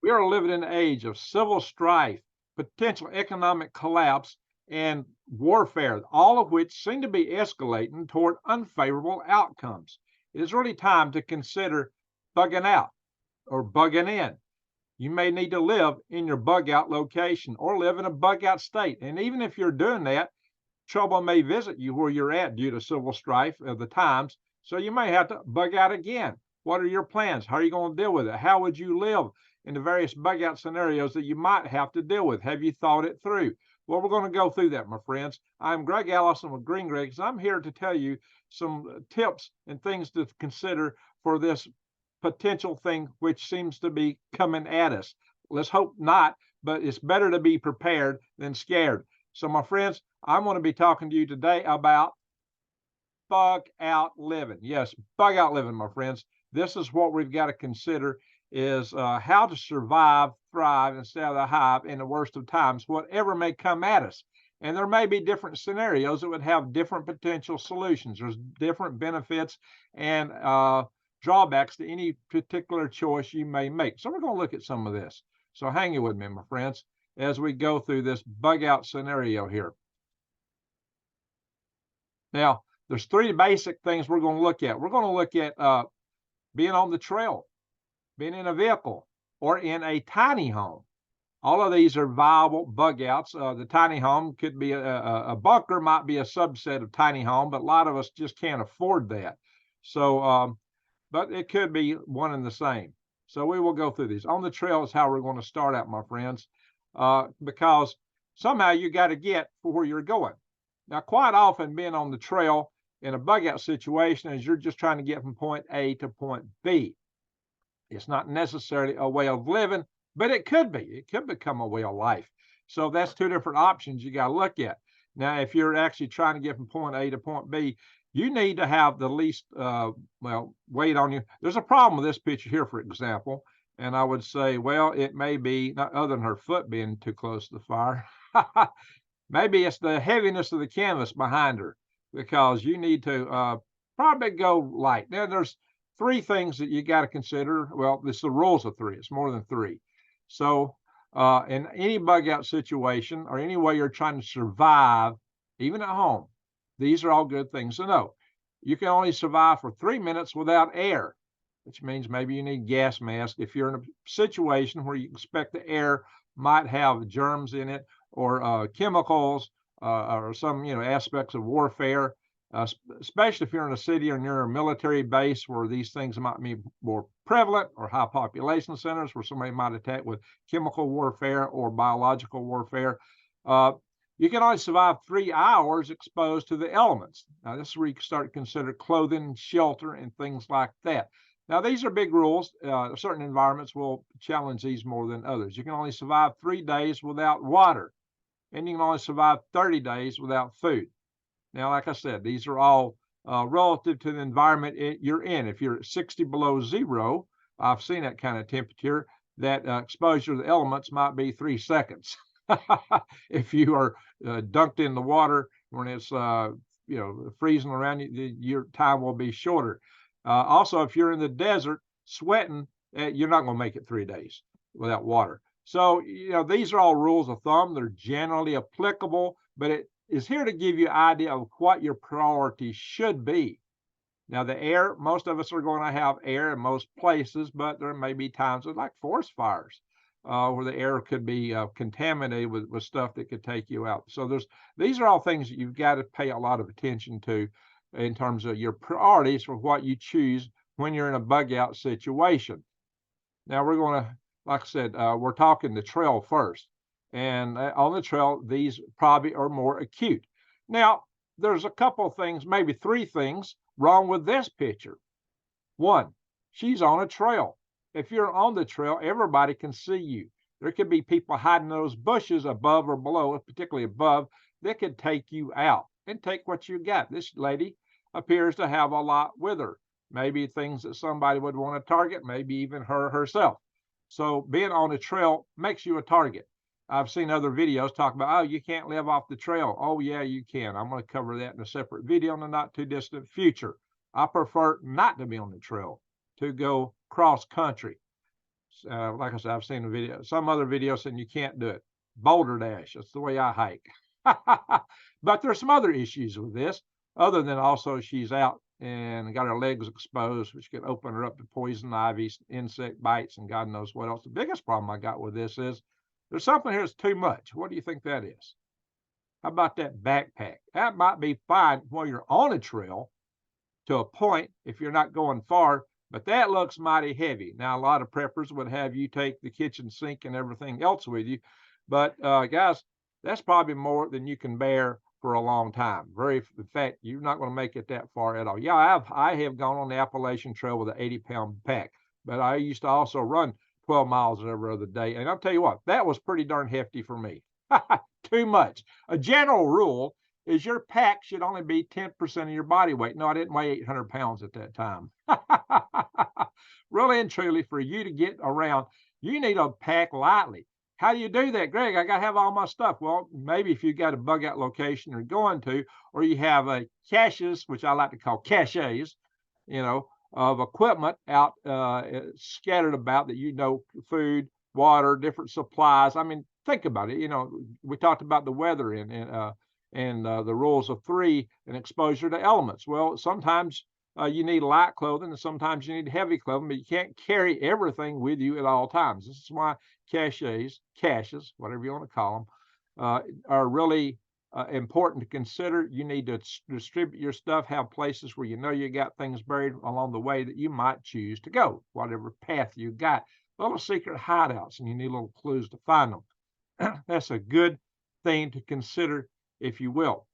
We are living in an age of civil strife, potential economic collapse, and warfare, all of which seem to be escalating toward unfavorable outcomes. It is really time to consider bugging out or bugging in. You may need to live in your bug out location or live in a bug out state. And even if you're doing that, trouble may visit you where you're at due to civil strife of the times. So you may have to bug out again. What are your plans? How are you going to deal with it? How would you live in the various bug out scenarios that you might have to deal with? Have you thought it through? Well, we're going to go through that, my friends. I'm Greg Allison with Green Greg's. I'm here to tell you some tips and things to consider for this potential thing which seems to be coming at us. Let's hope not, but it's better to be prepared than scared. So, my friends, I'm going to be talking to you today about bug out living. Yes, bug out living, my friends. This is what we've got to consider is how to survive, thrive, and stay out of the hive in the worst of times, whatever may come at us. And there may be different scenarios that would have different potential solutions. There's different benefits and drawbacks to any particular choice you may make. So we're going to look at some of this. So hang in with me, my friends, as we go through this bug out scenario here. Now, there's three basic things we're going to look at. We're going to look at being on the trail, being in a vehicle, or in a tiny home. All of these are viable bug outs. The tiny home could be a bunker, might be a subset of tiny home, but a lot of us just can't afford that. So, but it could be one and the same. So we will go through these. On the trail is how we're going to start out, my friends, because somehow you got to get for where you're going. Now, quite often being on the trail in a bug out situation is you're just trying to get from point A to point B. It's not necessarily a way of living, but it could be. It could become a way of life. So that's two different options you got to look at. Now, if you're actually trying to get from point A to point B, you need to have the least, weight on you. There's a problem with this picture here, for example, and I would say, well, it may be, not other than her foot being too close to the fire, maybe it's the heaviness of the canvas behind her, because you need to probably go light. Now, there's three things that you got to consider. Well, it's the rules of three. It's more than three. So in any bug out situation or any way you're trying to survive, even at home, these are all good things to know. You can only survive for 3 minutes without air, which means maybe you need gas mask. If you're in a situation where you expect the air might have germs in it or chemicals or some aspects of warfare, especially if you're in a city or near a military base where these things might be more prevalent, or high population centers where somebody might attack with chemical warfare or biological warfare. You can only survive 3 hours exposed to the elements. Now, this is where you can start to consider clothing, shelter, and things like that. Now, these are big rules. Certain environments will challenge these more than others. You can only survive 3 days without water, and you can only survive 30 days without food. Now, like I said, these are all relative to the environment you're in. If you're at 60 below zero, I've seen that kind of temperature, that exposure to the elements might be 3 seconds. If you are dunked in the water when it's freezing around you, your time will be shorter. Also, if you're in the desert sweating, you're not going to make it 3 days without water. So, these are all rules of thumb. They're generally applicable, but it is here to give you an idea of what your priorities should be. Now, the air, most of us are going to have air in most places, but there may be times like forest fires where the air could be contaminated with stuff that could take you out. So these are all things that you've got to pay a lot of attention to in terms of your priorities for what you choose when you're in a bug out situation. Now, we're going to, like I said, we're talking the trail first. And on the trail, these probably are more acute. Now, there's a couple of things, maybe three things wrong with this picture. One, she's on a trail. If you're on the trail, everybody can see you. There could be people hiding those bushes above or below, particularly above, that could take you out and take what you got. This lady appears to have a lot with her. Maybe things that somebody would want to target, maybe even her herself. So being on a trail makes you a target. I've seen other videos talk about, oh, you can't live off the trail. Oh, yeah, you can. I'm going to cover that in a separate video in the not too distant future. I prefer not to be on the trail, to go cross country. Like I said, I've seen a video, some other video saying you can't do it. Boulder Dash, that's the way I hike. But there's some other issues with this, other than also she's out and got her legs exposed, which could open her up to poison ivy, insect bites, and God knows what else. The biggest problem I got with this is there's something here that's too much. What do you think that is? How about that backpack? That might be fine while you're on a trail to a point if you're not going far, but that looks mighty heavy. Now, a lot of preppers would have you take the kitchen sink and everything else with you, but guys, that's probably more than you can bear for a long time. In fact, you're not going to make it that far at all. Yeah, I have gone on the Appalachian Trail with an 80-pound pack, but I used to also run 12 miles every other day, and I'll tell you what, that was pretty darn hefty for me. Too much. A general rule is your pack should only be 10% of your body weight. No, I didn't weigh 800 pounds at that time. Really and truly, for you to get around, you need to pack lightly. How do you do that, Greg? I got to have all my stuff. Well, maybe if you got a bug out location you're going to, or you have a caches, which I like to call caches, of equipment out scattered about that, food, water, different supplies. I mean, think about it. We talked about the weather and the rules of three and exposure to elements. Well, sometimes you need light clothing and sometimes you need heavy clothing, but you can't carry everything with you at all times. This is why caches, whatever you want to call them, are really important to consider. You need to distribute your stuff, have places where you got things buried along the way that you might choose to go, whatever path you got. Little secret hideouts, and you need little clues to find them. That's a good thing to consider, if you will.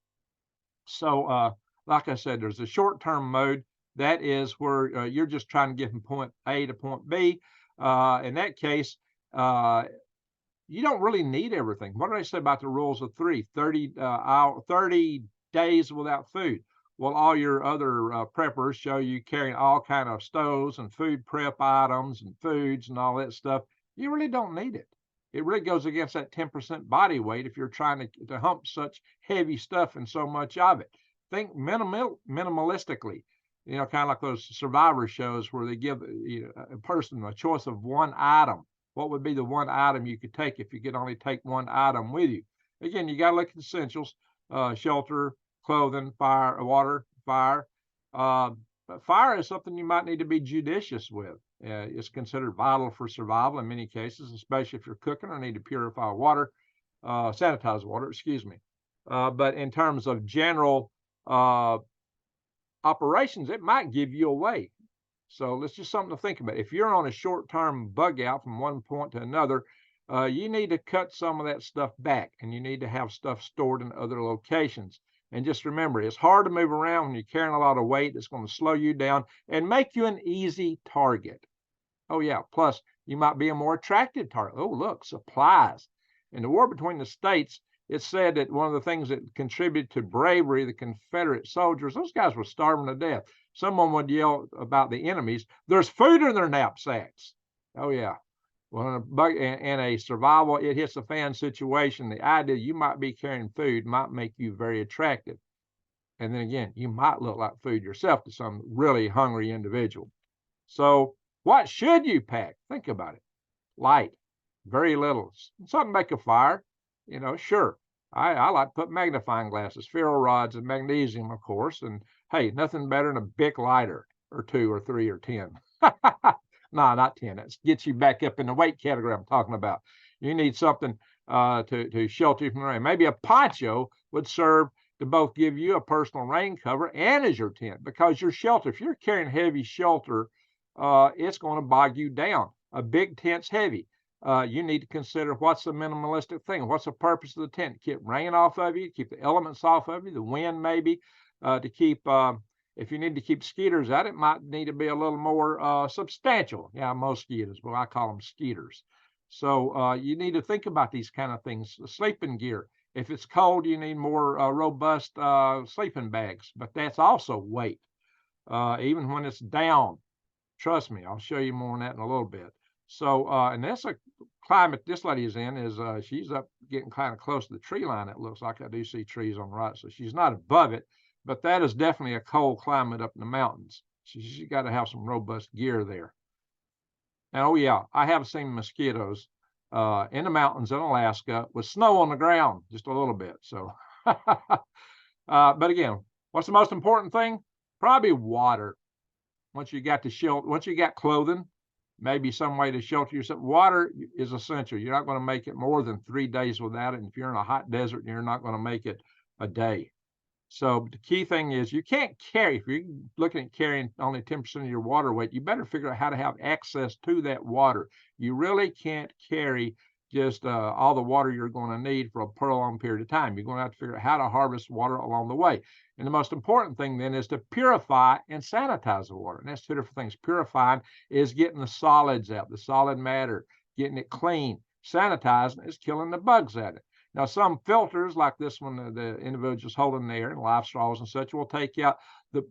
So, like I said, there's a short-term mode. That is where you're just trying to get from point A to point B. In that case, you don't really need everything. What did I say about the rules of three? 30 days without food. Well, all your other preppers show you carrying all kind of stoves and food prep items and foods and all that stuff. You really don't need it. It really goes against that 10% body weight if you're trying to hump such heavy stuff and so much of it. Think minimalistically, kind of like those survivor shows where they give a person a choice of one item. What would be the one item you could take if you could only take one item with you? Again, you got to look at the essentials, shelter, clothing, fire, water, fire. But fire is something you might need to be judicious with. It's considered vital for survival in many cases, especially if you're cooking or need to purify water, sanitize water, excuse me. But in terms of general operations, it might give you away. So it's just something to think about. If you're on a short-term bug out from one point to another, you need to cut some of that stuff back, and you need to have stuff stored in other locations. And just remember, it's hard to move around when you're carrying a lot of weight. It's going to slow you down and make you an easy target. Oh, yeah. Plus, you might be a more attractive target. Oh, look, supplies. In the war between the states, it's said that one of the things that contributed to bravery of the Confederate soldiers, those guys were starving to death. Someone would yell about the enemies, there's food in their knapsacks. Oh, yeah. Well, in a survival, it hits the fan situation, the idea you might be carrying food might make you very attractive. And then again, you might look like food yourself to some really hungry individual. So what should you pack? Think about it. Light, very little. Something to make a fire, sure. I like to put magnifying glasses, ferro rods, and magnesium, of course. And hey, nothing better than a Bic lighter or 2 or 3 or 10. No, not 10. That gets you back up in the weight category I'm talking about. You need something to shelter you from the rain. Maybe a poncho would serve to both give you a personal rain cover and as your tent, because your shelter, if you're carrying heavy shelter, it's going to bog you down. A big tent's heavy. You need to consider what's the minimalistic thing. What's the purpose of the tent? Keep rain off of you, keep the elements off of you, the wind maybe, to keep... if you need to keep skeeters out, it might need to be a little more substantial. Yeah, mosquitoes, but I call them skeeters. So you need to think about these kind of things. Sleeping gear. If it's cold, you need more robust sleeping bags, but that's also weight. Even when it's down, trust me, I'll show you more on that in a little bit. So, and that's a climate this lady is in, is she's up getting kind of close to the tree line. It looks like I do see trees on the right. So she's not above it. But that is definitely a cold climate up in the mountains. She's got to have some robust gear there. And oh yeah, I have seen mosquitoes in the mountains in Alaska with snow on the ground, just a little bit. So, but again, what's the most important thing? Probably water. Once you got the shelter, once you got clothing, maybe some way to shelter yourself. Water is essential. You're not going to make it more than 3 days without it. And if you're in a hot desert, you're not going to make it a day. So the key thing is you can't carry, if you're looking at carrying only 10% of your water weight, you better figure out how to have access to that water. You really can't carry just all the water you're going to need for a prolonged period of time. You're going to have to figure out how to harvest water along the way. And the most important thing then is to purify and sanitize the water. And that's two different things. Purifying is getting the solids out, the solid matter, getting it clean. Sanitizing is killing the bugs at it. Now, some filters, like this one, the individual's holding there, and live straws and such, will take out the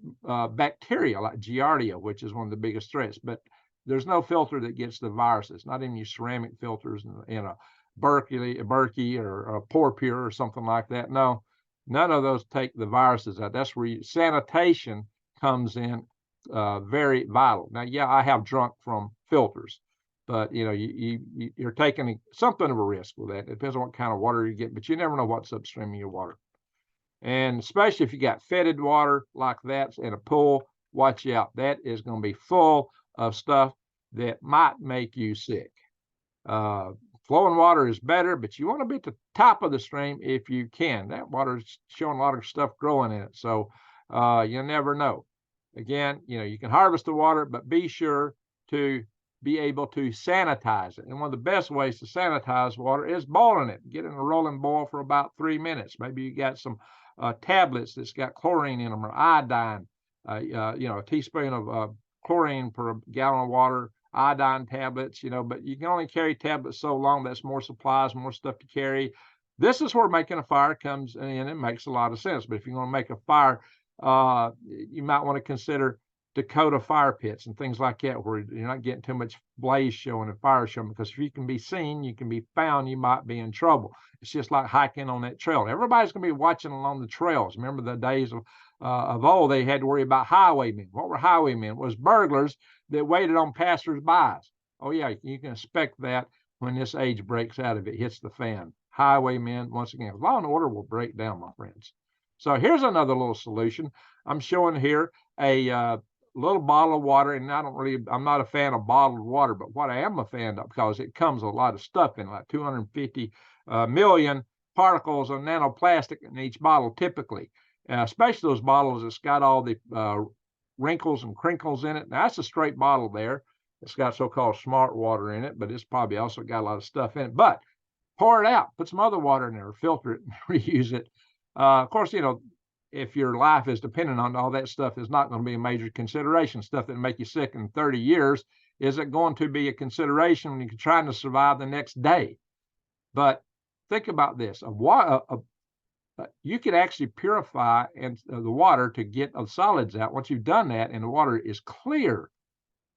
bacteria, like Giardia, which is one of the biggest threats. But there's no filter that gets the viruses, not even your ceramic filters in a Berkey or a Pore Pure or something like that. No, none of those take the viruses out. That's where sanitation comes in very vital. Now, yeah, I have drunk from filters. But you know, you're taking something of a risk with that. It depends on what kind of water you get, but you never know what's upstream in your water. And especially if you got fetid water like that in a pool, watch out. That is going to be full of stuff that might make you sick. Flowing water is better, but you want to be at the top of the stream if you can. That water is showing a lot of stuff growing in it, so you never know. Again, you know, you can harvest the water, but be sure to be able to sanitize it. And one of the best ways to sanitize water is boiling it. Get in a rolling boil for about 3 minutes. Maybe you got some tablets that's got chlorine in them or iodine. You know, a teaspoon of chlorine per gallon of water, iodine tablets, you know, but you can only carry tablets so long. That's more supplies, more stuff to carry. This is where making a fire comes in and makes a lot of sense. But if you're going to make a fire, you might want to consider Dakota fire pits and things like that, where you're not getting too much blaze showing and fire showing, because if you can be seen, you can be found, you might be in trouble. It's just like hiking on that trail. Everybody's going to be watching along the trails. Remember the days of old, they had to worry about highwaymen. What were highwaymen? It was burglars that waited on passersby. Oh yeah, you can expect that when this age breaks out, if it hits the fan. Highwaymen, once again, law and order will break down, my friends. So here's another little solution. I'm showing here a little bottle of water, and I'm not a fan of bottled water, but what I am a fan of, because it comes with a lot of stuff in, like 250 million particles of nanoplastic in each bottle, typically, especially those bottles that's got all the wrinkles and crinkles in it. Now, that's a straight bottle there. It's got so-called smart water in it, but it's probably also got a lot of stuff in it. But pour it out, put some other water in there, filter it, and reuse it. Of course, you know, if your life is dependent on all that stuff, is not going to be a major consideration. Stuff that make you sick in 30 years isn't going to be a consideration when you're trying to survive the next day. But think about this: you could actually purify the water to get the solids out. Once you've done that and the water is clear,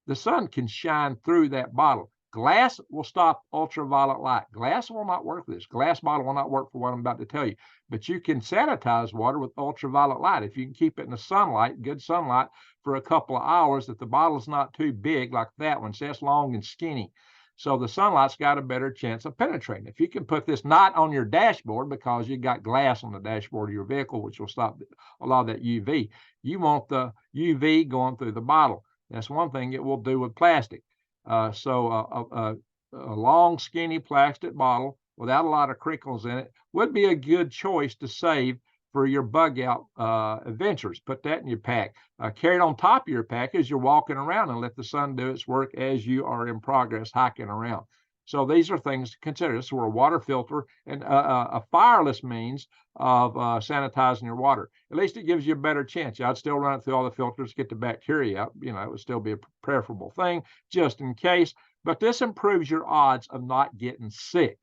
the sun can shine through that bottle. Glass will stop ultraviolet light. Glass will not work for this. Glass bottle will not work for what I'm about to tell you. But you can sanitize water with ultraviolet light. If you can keep it in the sunlight, good sunlight, for a couple of hours, if the bottle's not too big like that one, so that's long and skinny. So the sunlight's got a better chance of penetrating. If you can put this not on your dashboard, because you got glass on the dashboard of your vehicle, which will stop a lot of that UV, you want the UV going through the bottle. That's one thing it will do with plastic. A long, skinny plastic bottle without a lot of crinkles in it would be a good choice to save for your bug out adventures. Put that in your pack. Carry it on top of your pack as you're walking around, and let the sun do its work as you are in progress hiking around. So these are things to consider. This is where a water filter and a fireless means of sanitizing your water. At least it gives you a better chance. I'd still run it through all the filters, get the bacteria out. You know, it would still be a preferable thing just in case. But this improves your odds of not getting sick.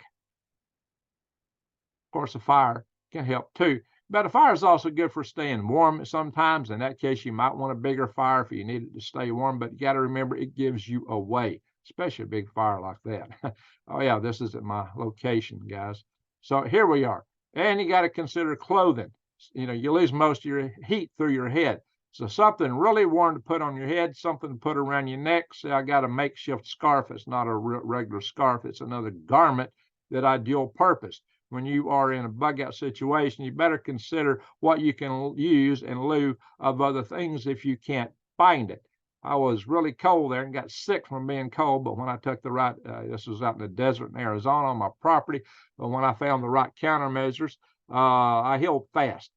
Of course, a fire can help too. But a fire is also good for staying warm sometimes. In that case, you might want a bigger fire if you need it to stay warm. But you got to remember, it gives you away, especially a big fire like that. Oh yeah, this is at my location, guys. So here we are. And you got to consider clothing. You know, you lose most of your heat through your head. So something really warm to put on your head, something to put around your neck. Say, I got a makeshift scarf. It's not a regular scarf. It's another garment that I dual purpose. When you are in a bug out situation, you better consider what you can use in lieu of other things if you can't find it. I was really cold there and got sick from being cold, but when I took the right, this was out in the desert in Arizona on my property, but when I found the right countermeasures, I healed fast.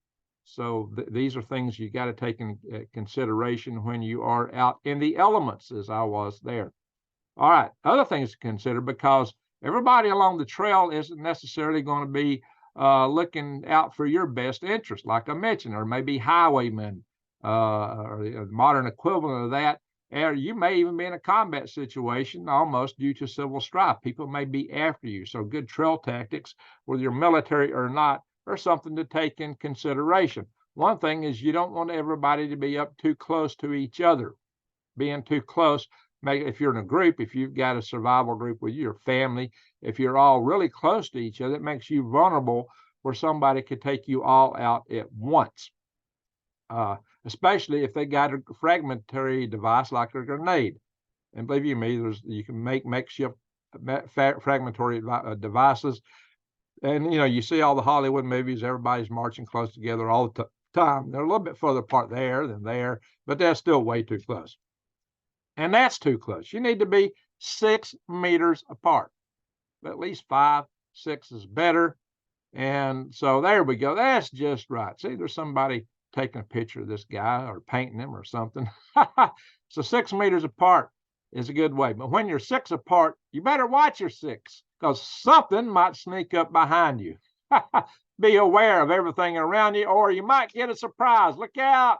So these are things you got to take in consideration when you are out in the elements, as I was there. All right, other things to consider, because everybody along the trail isn't necessarily going to be looking out for your best interest, like I mentioned, or maybe highwaymen, or the modern equivalent of that. Or you may even be in a combat situation almost due to civil strife. People may be after you. So good trail tactics, whether you're military or not, are something to take in consideration. One thing is you don't want everybody to be up too close to each other. Being too close, if you're in a group, if you've got a survival group with your family, if you're all really close to each other, it makes you vulnerable where somebody could take you all out at once. Especially if they got a fragmentary device like a grenade. And believe you me, you can make makeshift fragmentary devices. And you see all the Hollywood movies, everybody's marching close together all the time. They're a little bit further apart there than there, but they're still way too close. And that's too close. You need to be 6 meters apart. But at least 5, 6 is better. And so there we go. That's just right. See, there's somebody taking a picture of this guy or painting him or something. So 6 meters apart is a good way. But when you're 6 apart, you better watch your 6, because something might sneak up behind you. Be aware of everything around you, or you might get a surprise. Look out.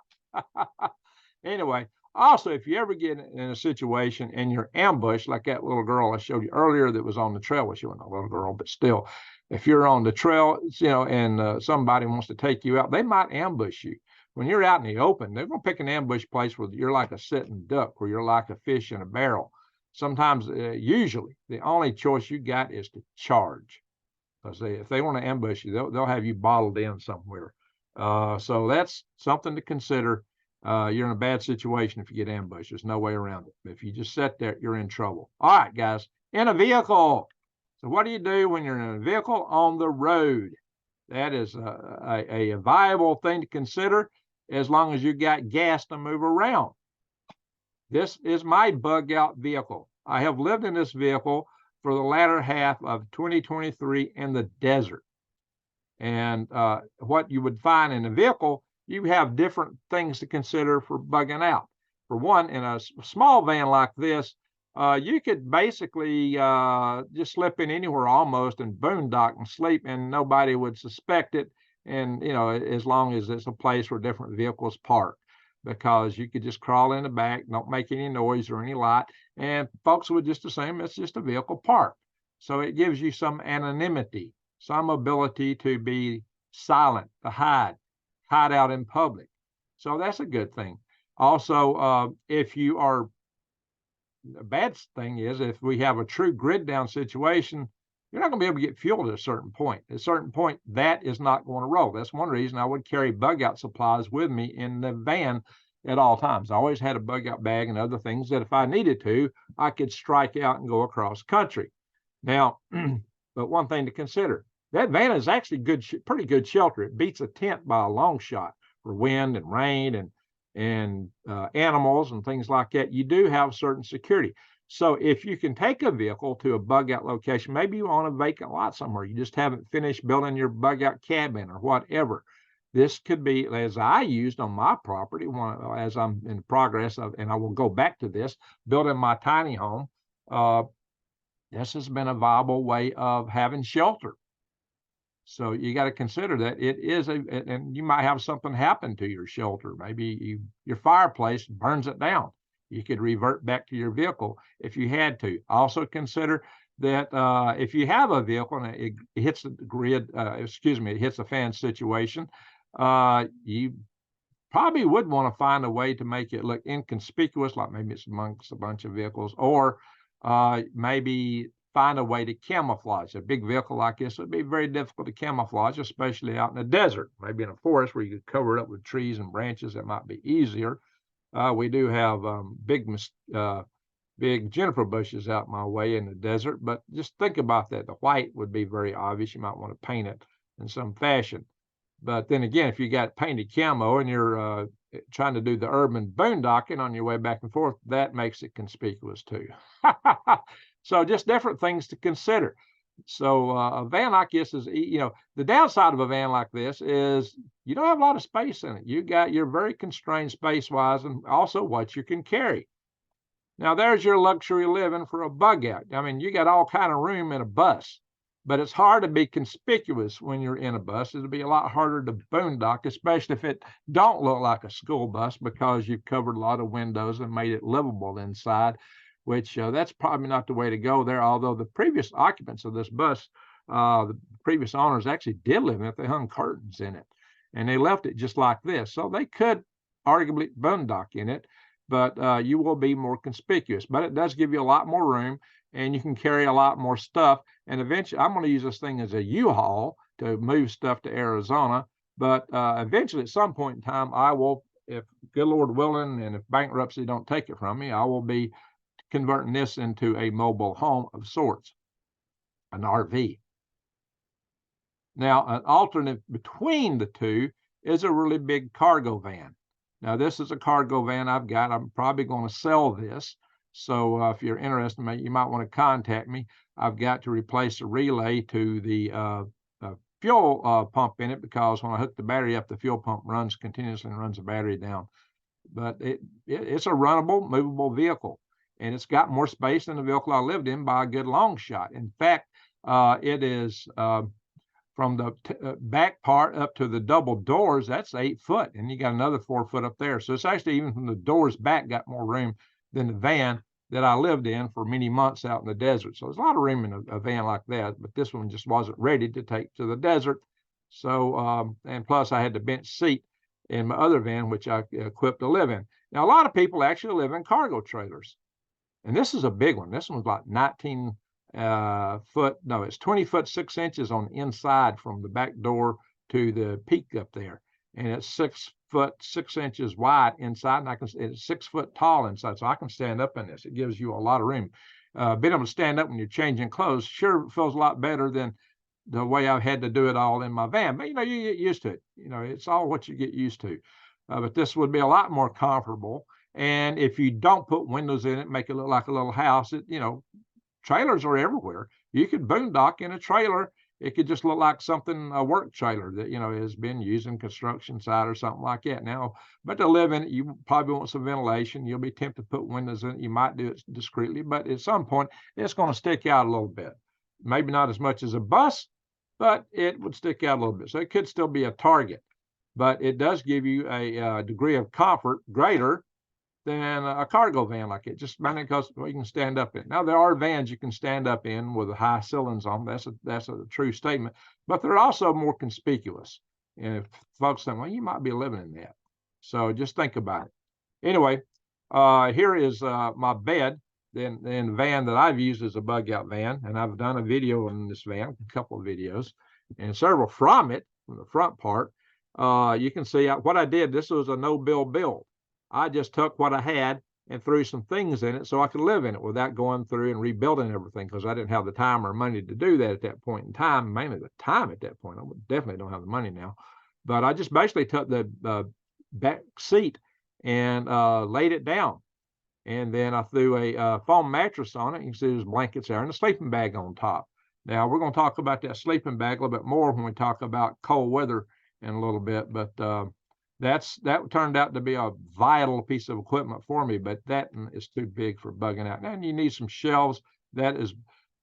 Anyway, also, if you ever get in a situation and you're ambushed, like that little girl I showed you earlier that was on the trail, well, she wasn't a little girl, but still, if you're on the trail, and somebody wants to take you out, they might ambush you. When you're out in the open, they're going to pick an ambush place where you're like a sitting duck, where you're like a fish in a barrel. Sometimes, usually, the only choice you got is to charge. Because if they want to ambush you, they'll have you bottled in somewhere. So that's something to consider. You're in a bad situation if you get ambushed. There's no way around it. If you just sit there, you're in trouble. All right, guys, in a vehicle. So what do you do when you're in a vehicle on the road? That is a viable thing to consider, as long as you got gas to move around. This is my bug out vehicle. I have lived in this vehicle for the latter half of 2023 in the desert. And what you would find in a vehicle, you have different things to consider for bugging out. For one, in a small van like this, you could basically just slip in anywhere almost and boondock and sleep, and nobody would suspect it. And, as long as it's a place where different vehicles park, because you could just crawl in the back, don't make any noise or any light, and folks would just assume it's just a vehicle parked. So it gives you some anonymity, some ability to be silent, to hide out in public. So that's a good thing. Also, if you are, the bad thing is, if we have a true grid down situation, you're not going to be able to get fuel at a certain point. At a certain point, that is not going to roll. That's one reason I would carry bug out supplies with me in the van at all times. I always had a bug out bag and other things that if I needed to, I could strike out and go across country. Now, but one thing to consider, that van is actually pretty good shelter. It beats a tent by a long shot for wind and rain and animals and things like that. You do have certain security. So if you can take a vehicle to a bug out location, maybe you own a vacant lot somewhere, you just haven't finished building your bug out cabin or whatever. This could be, as I used on my property, as I'm in progress of, and I will go back to this, building my tiny home. This has been a viable way of having shelter. So you got to consider that it is and you might have something happen to your shelter. Maybe your fireplace burns it down. You could revert back to your vehicle if you had to. Also consider that if you have a vehicle and it hits the grid, it hits a fan situation, you probably would want to find a way to make it look inconspicuous, like maybe it's amongst a bunch of vehicles, or maybe find a way to camouflage. A big vehicle like this would be very difficult to camouflage, especially out in the desert. Maybe in a forest where you could cover it up with trees and branches, that might be easier. We do have big juniper bushes out my way in the desert, but just think about that. The white would be very obvious. You might want to paint it in some fashion. But then again, if you got painted camo and you're trying to do the urban boondocking on your way back and forth, that makes it conspicuous too. So just different things to consider. So a van like this is, the downside of a van like this is you don't have a lot of space in it. You're very constrained space-wise and also what you can carry. Now there's your luxury living for a bug out. I mean, you got all kind of room in a bus, but it's hard to be conspicuous when you're in a bus. It'll be a lot harder to boondock, especially if it don't look like a school bus, because you've covered a lot of windows and made it livable inside, which that's probably not the way to go there. Although the previous occupants of this bus, the previous owners actually did live in it. They hung curtains in it and they left it just like this. So they could arguably boondock in it, but you will be more conspicuous. But it does give you a lot more room, and you can carry a lot more stuff. And eventually, I'm going to use this thing as a U-Haul to move stuff to Arizona. But eventually, at some point in time, I will, if good Lord willing, and if bankruptcy don't take it from me, I will be converting this into a mobile home of sorts, an RV. Now, an alternate between the two is a really big cargo van. Now, this is a cargo van I've got. I'm probably going to sell this. So if you're interested, you might want to contact me. I've got to replace a relay to the fuel pump in it, because when I hook the battery up, the fuel pump runs continuously and runs the battery down. But it's a runnable, movable vehicle, and it's got more space than the vehicle I lived in by a good long shot. In fact, it is from the back part up to the double doors, that's 8 foot, and you got another 4 foot up there. So it's actually, even from the doors back, got more room than the van that I lived in for many months out in the desert. So there's a lot of room in a van like that, but this one just wasn't ready to take to the desert. So, and plus I had the bench seat in my other van, which I equipped to live in. Now, a lot of people actually live in cargo trailers, and this is a big one. This one's like 19 foot, no, it's 20 foot 6 inches on the inside from the back door to the peak up there. And it's 6 foot 6 inches wide inside, and it's 6 foot tall inside, so I can stand up in this. It gives you a lot of room. Being able to stand up when you're changing clothes sure feels a lot better than the way I've had to do it all in my van. But you get used to it. It's all what you get used to. But this would be a lot more comfortable. And if you don't put windows in it, make it look like a little house, trailers are everywhere. You could boondock in a trailer. It could just look like something, a work trailer that, has been used in construction site or something like that now. But to live in it, you probably want some ventilation. You'll be tempted to put windows in it. You might do it discreetly, but at some point, it's going to stick out a little bit. Maybe not as much as a bus, but it would stick out a little bit. So it could still be a target. But it does give you a degree of comfort greater than a cargo van like it, just mainly because you can stand up in. Now, there are vans you can stand up in with high ceilings on. That's a true statement, but they're also more conspicuous. And if folks think, well, you might be living in that. So just think about it. Anyway, here is my bed. Then the van that I've used as a bug out van, and I've done a video on this van, a couple of videos, and several from it, from the front part. You can see what I did. This was a no-build build. I just took what I had and threw some things in it so I could live in it without going through and rebuilding everything, because I didn't have the time or money to do that at that point in time, mainly the time at that point. I definitely don't have the money now. But I just basically took the back seat and laid it down. And then I threw a foam mattress on it. You can see there's blankets there and a sleeping bag on top. Now, we're going to talk about that sleeping bag a little bit more when we talk about cold weather in a little bit. But that turned out to be a vital piece of equipment for me, but that is too big for bugging out. And you need some shelves. That is,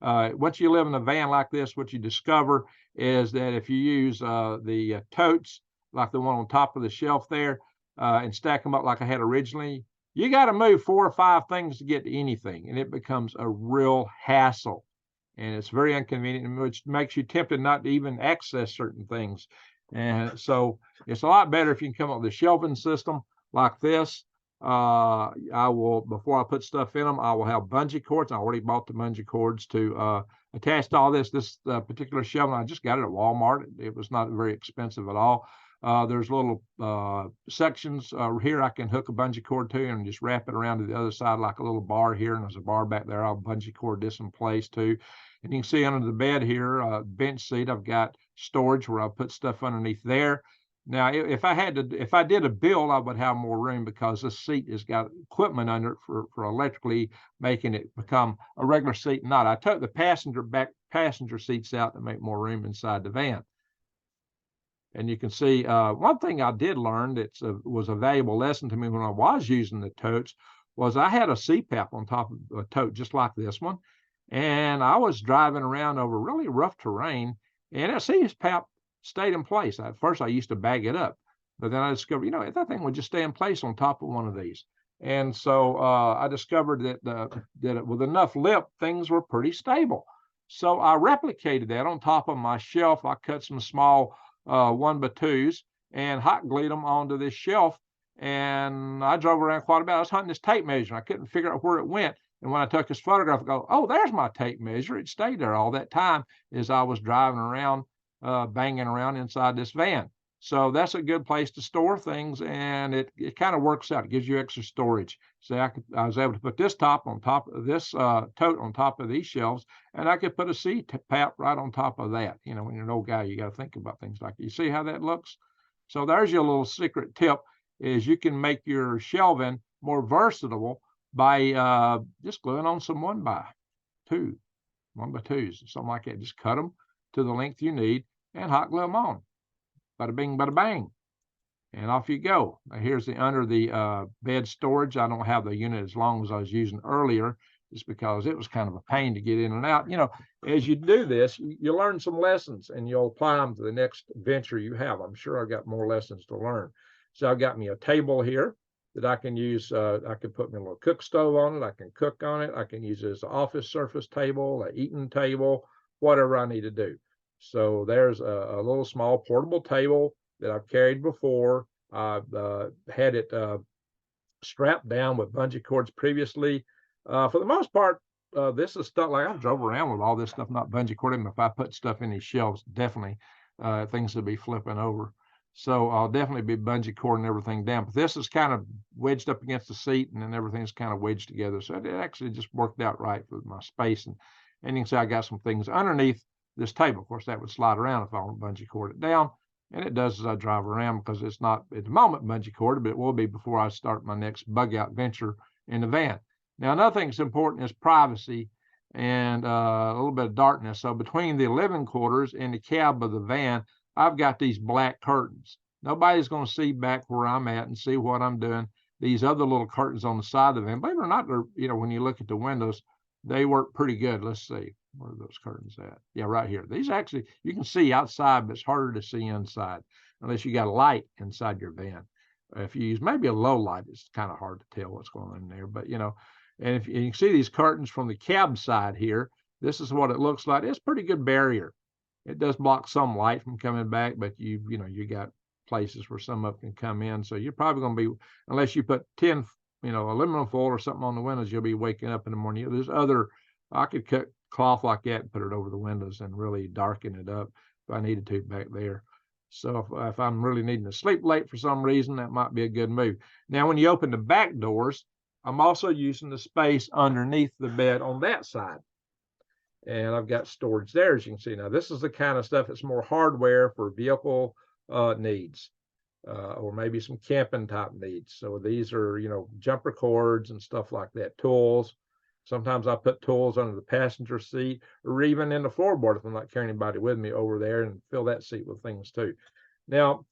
once you live in a van like this, what you discover is that if you use the totes, like the one on top of the shelf there, and stack them up like I had originally, you got to move 4 or 5 things to get to anything, and it becomes a real hassle. And it's very inconvenient, which makes you tempted not to even access certain things. And so it's a lot better if you can come up with a shelving system like this, I will, before I put stuff in them, I will have bungee cords. I already bought the bungee cords to attach to all this. This particular shelving, I just got it at Walmart. It was not very expensive at all. There's little sections here I can hook a bungee cord to and just wrap it around to the other side like a little bar here. And there's a bar back there. I'll bungee cord this in place too. And you can see under the bed here, bench seat, I've got storage where I'll put stuff underneath there. Now, if I did a build, I would have more room because this seat has got equipment under it for electrically making it become a regular seat. Not, I took the passenger seats out to make more room inside the van. And you can see one thing I did learn that was a valuable lesson to me when I was using the totes was I had a CPAP on top of a tote just like this one. And I was driving around over really rough terrain, and a CPAP stayed in place. At first, I used to bag it up, but then I discovered, that thing would just stay in place on top of one of these. And so I discovered that with enough lip, things were pretty stable. So I replicated that on top of my shelf. I cut some small 1x2s and hot glued them onto this shelf. And I drove around quite a bit. I was hunting this tape measure. I couldn't figure out where it went. And when I took this photograph, I go, oh, there's my tape measure. It stayed there all that time as I was driving around, banging around inside this van. So that's a good place to store things, and it kind of works out. It gives you extra storage. So I was able to put this top on top of this tote on top of these shelves, and I could put a CPAP right on top of that. When you're an old guy, you got to think about things like that. You see how that looks? So there's your little secret tip, is you can make your shelving more versatile by just gluing on some 1x2s, something like that. Just cut them to the length you need and hot glue them on. Bada bing, bada bang. And off you go. Now here's the under the bed storage. I don't have the unit as long as I was using earlier, just because it was kind of a pain to get in and out. As you do this, you learn some lessons and you'll apply them to the next venture you have. I'm sure I've got more lessons to learn. So I've got me a table here that I can use. I can put me a little cook stove on it. I can cook on it. I can use it as an office surface table, an eating table, whatever I need to do. So there's a little small portable table that I've carried before. I've had it strapped down with bungee cords previously. For the most part, this is stuff like I drove around with all this stuff, not bungee corded. If I put stuff in these shelves, definitely things will be flipping over. So I'll definitely be bungee cording everything down. But this is kind of wedged up against the seat, and then everything's kind of wedged together. So it actually just worked out right for my space. And you can see I got some things underneath this table. Of course, that would slide around if I want to bungee cord it down. And it does as I drive around, because it's not at the moment bungee corded, but it will be before I start my next bug out venture in the van. Now, another thing that's important is privacy and a little bit of darkness. So between the living quarters and the cab of the van, I've got these black curtains. Nobody's going to see back where I'm at and see what I'm doing. These other little curtains on the side of the van, believe it or not, when you look at the windows, they work pretty good. Let's see. Where are those curtains at? Yeah, right here. These actually, you can see outside, but it's harder to see inside unless you got a light inside your van. If you use maybe a low light, it's kind of hard to tell what's going on in there. But, and if you can see these curtains from the cab side here, this is what it looks like. It's a pretty good barrier. It does block some light from coming back, but you got places where some of it can come in. So you're probably going to be, unless you put 10, aluminum foil or something on the windows, you'll be waking up in the morning. There's I could cut cloth like that and put it over the windows and really darken it up if I needed to back there. So if I'm really needing to sleep late for some reason, that might be a good move. Now, when you open the back doors, I'm also using the space underneath the bed on that side. And I've got storage there, as you can see. Now, this is the kind of stuff that's more hardware for vehicle needs, or maybe some camping type needs. So these are, jumper cords and stuff like that, tools. Sometimes I put tools under the passenger seat or even in the floorboard if I'm not carrying anybody with me over there, and fill that seat with things too. Now,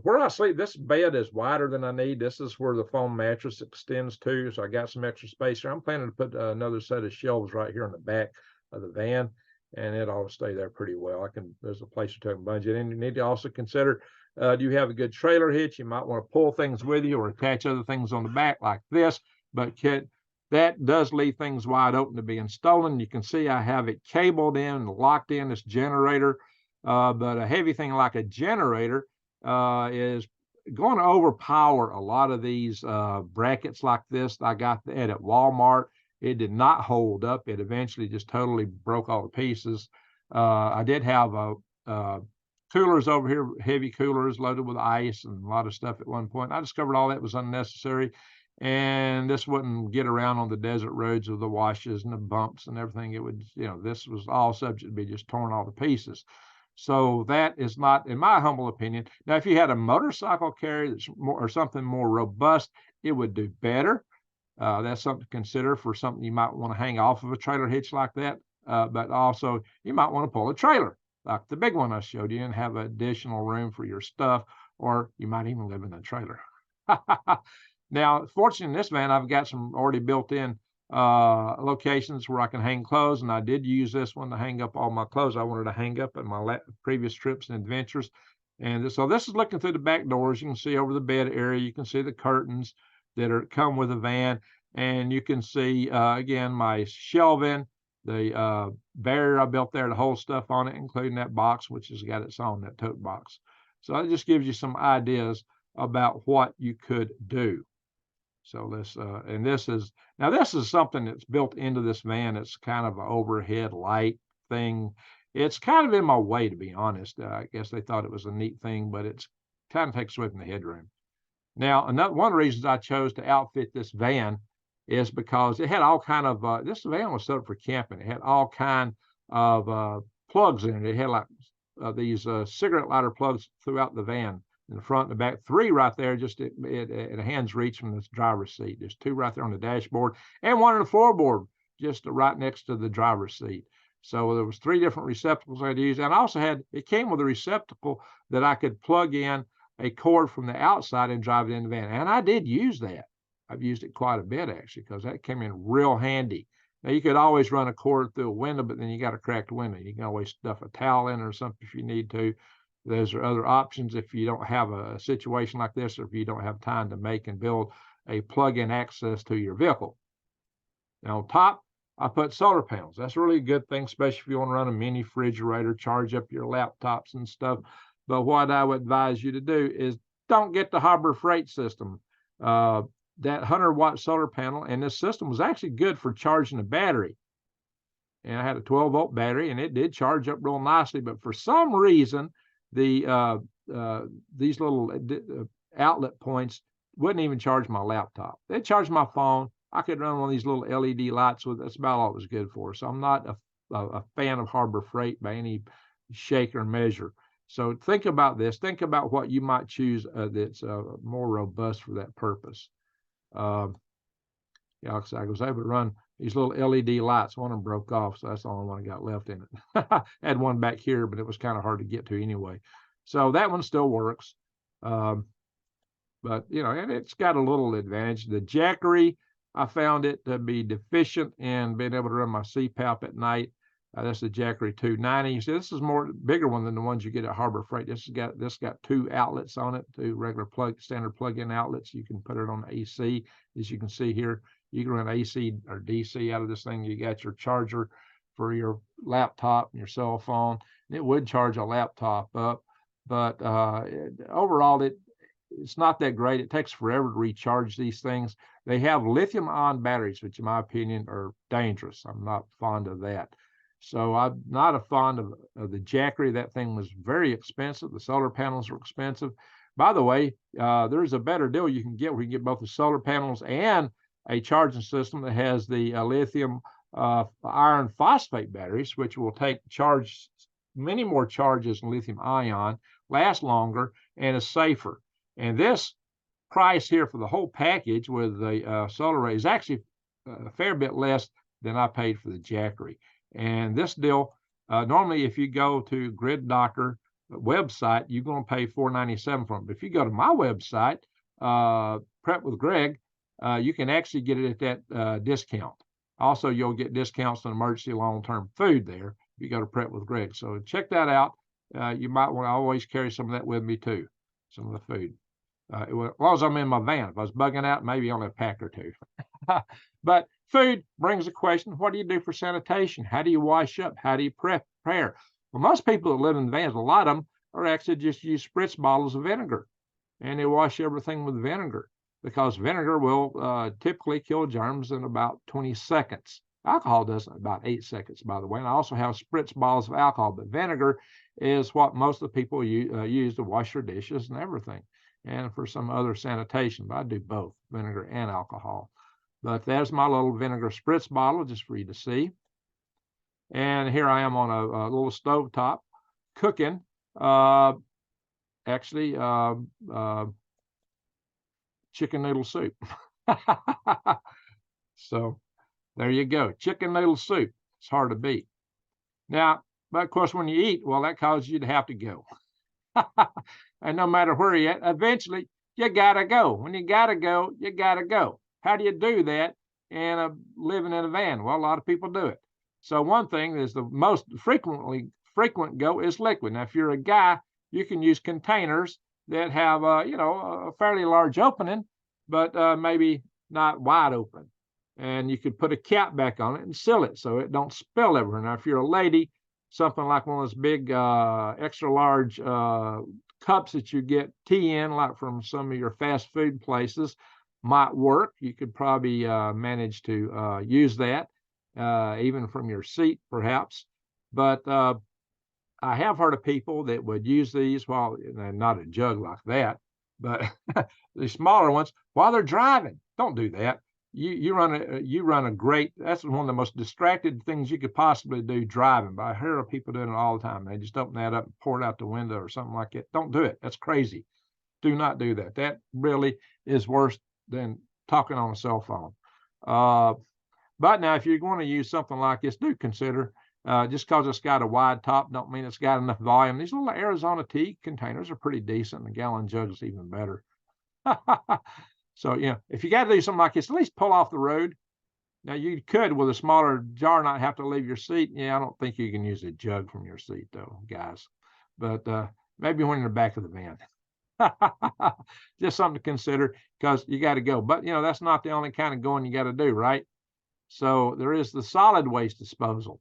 where I sleep, this bed is wider than I need. This is where the foam mattress extends to. So I got some extra space here. I'm planning to put another set of shelves right here on the back of the van, and it ought to stay there pretty well. There's a place to take bungee. And you need to also consider, do you have a good trailer hitch? You might want to pull things with you or attach other things on the back like this, but that does leave things wide open to being stolen. You can see I have it cabled in and locked in, this generator, but a heavy thing like a generator is going to overpower a lot of these brackets like this that I got at Walmart. It did not hold up. It eventually just totally broke all the pieces. I did have coolers over here, heavy coolers loaded with ice and a lot of stuff at one point. I discovered all that was unnecessary, and this wouldn't get around on the desert roads with the washes and the bumps and everything. It would, this was all subject to be just torn all to pieces. So that is not, in my humble opinion. Now, if you had a motorcycle carrier that's more or something more robust, it would do better. That's something to consider for something you might want to hang off of a trailer hitch like that. But also, you might want to pull a trailer like the big one I showed you and have additional room for your stuff, or you might even live in a trailer. Now, fortunately, in this van, I've got some already built-in locations where I can hang clothes, and I did use this one to hang up all my clothes I wanted to hang up at my previous trips and adventures. And so this is looking through the back doors. You can see over the bed area. You can see the curtains that come with the van, and you can see again my shelving, the barrier I built there to hold stuff on it, including that box, which has got its own, that tote box. So it just gives you some ideas about what you could do. So this, and this is something that's built into this van. It's kind of an overhead light thing. It's kind of in my way, to be honest. I guess they thought it was a neat thing, but it's kind of takes away from the headroom. Now, one of the reasons I chose to outfit this van is because it had all kind of, this van was set up for camping. It had all kind of plugs in it. It had like these cigarette lighter plugs throughout the van, in the front and the back, 3 right there, just at a hand's reach from the driver's seat. There's 2 right there on the dashboard, and 1 on the floorboard, just right next to the driver's seat. So there was 3 different receptacles I'd use, and I also it came with a receptacle that I could plug in a cord from the outside and drive it in the van. And I did use that. I've used it quite a bit, actually, because that came in real handy. Now, you could always run a cord through a window, but then you got a cracked window. You can always stuff a towel in or something if you need to. Those are other options if you don't have a situation like this, or if you don't have time to make and build a plug-in access to your vehicle. Now, on top, I put solar panels. That's really a good thing, especially if you want to run a mini refrigerator, charge up your laptops and stuff. But what I would advise you to do is don't get the Harbor Freight system. That 100-watt solar panel, and this system was actually good for charging a battery. And I had a 12-volt battery, and it did charge up real nicely. But for some reason, these little outlet points wouldn't even charge my laptop. They charged my phone. I could run one of these little LED lights with. That's about all it was good for. So I'm not a fan of Harbor Freight by any shake or measure. So think about this. Think about what you might choose that's more robust for that purpose. Yeah, I was able to run these little LED lights. One of them broke off, so that's the only one I got left in it. I had one back here, but it was kind of hard to get to anyway. So that one still works. But, and it's got a little advantage. The Jackery, I found it to be deficient in being able to run my CPAP at night. That's the Jackery 290. So this is bigger one than the ones you get at Harbor Freight. This got 2 outlets on it, 2 regular standard plug-in outlets. You can put it on AC, as you can see here. You can run AC or DC out of this thing. You got your charger for your laptop and your cell phone. It would charge a laptop up, but overall, it's not that great. It takes forever to recharge these things. They have lithium-ion batteries, which in my opinion are dangerous. I'm not fond of that. So I'm not a fond of the Jackery. That thing was very expensive. The solar panels were expensive. By the way, there's a better deal you can get where you can get both the solar panels and a charging system that has the lithium iron phosphate batteries, which will charge many more charges than lithium ion, last longer, and is safer. And this price here for the whole package with the solar array is actually a fair bit less than I paid for the Jackery. And this deal, normally if you go to Grid Docker website, you're going to pay $4.97 for it. But if you go to my website, Prep with Greg, you can actually get it at that discount. Also, you'll get discounts on emergency long-term food there if you go to Prep with Greg. So check that out. You might want to always carry some of that with me too, some of the food. As long as I'm in my van. If I was bugging out, maybe only a pack or 2. But food brings a question, what do you do for sanitation? How do you wash up? How do you prepare? Well, most people that live in vans, a lot of them are actually just use spritz bottles of vinegar. and they wash everything with vinegar, because vinegar will typically kill germs in about 20 seconds. Alcohol does in about 8 seconds, by the way. And I also have spritz bottles of alcohol, but vinegar is what most of the people use to wash their dishes and everything, and for some other sanitation. But I do both, vinegar and alcohol. But there's my little vinegar spritz bottle, just for you to see. And here I am on a little stove top cooking, actually, chicken noodle soup. So there you go, chicken noodle soup. It's hard to beat. Now, but of course, when you eat, well, that causes you to have to go. And no matter where you're at, eventually you gotta go. When you gotta go, you gotta go. How do you do that in living in a van? Well, a lot of people do it. So one thing is the most frequent go is liquid. Now, if you're a guy, you can use containers that have a fairly large opening, but maybe not wide open. And you could put a cap back on it and seal it so it don't spill everywhere. Now, if you're a lady, something like one of those big extra large cups that you get tea in, like from some of your fast food places, might work. You could probably manage to use that, even from your seat, perhaps. But I have heard of people that would use these while, not a jug like that, but the smaller ones while they're driving. Don't do that. You run a great. That's one of the most distracted things you could possibly do driving. But I hear of people doing it all the time. They just open that up and pour it out the window or something like that. Don't do it. That's crazy. Do not do that. That really is worse than talking on a cell phone. But now, if you're going to use something like this, do consider. Just because it's got a wide top, don't mean it's got enough volume. These little Arizona tea containers are pretty decent. The gallon jug is even better. So, if you got to do something like this, at least pull off the road. Now, you could, with a smaller jar, not have to leave your seat. Yeah, I don't think you can use a jug from your seat, though, guys. But maybe when you're in the back of the van. Just something to consider, because you got to go. But, that's not the only kind of going you got to do, right? So there is the solid waste disposal.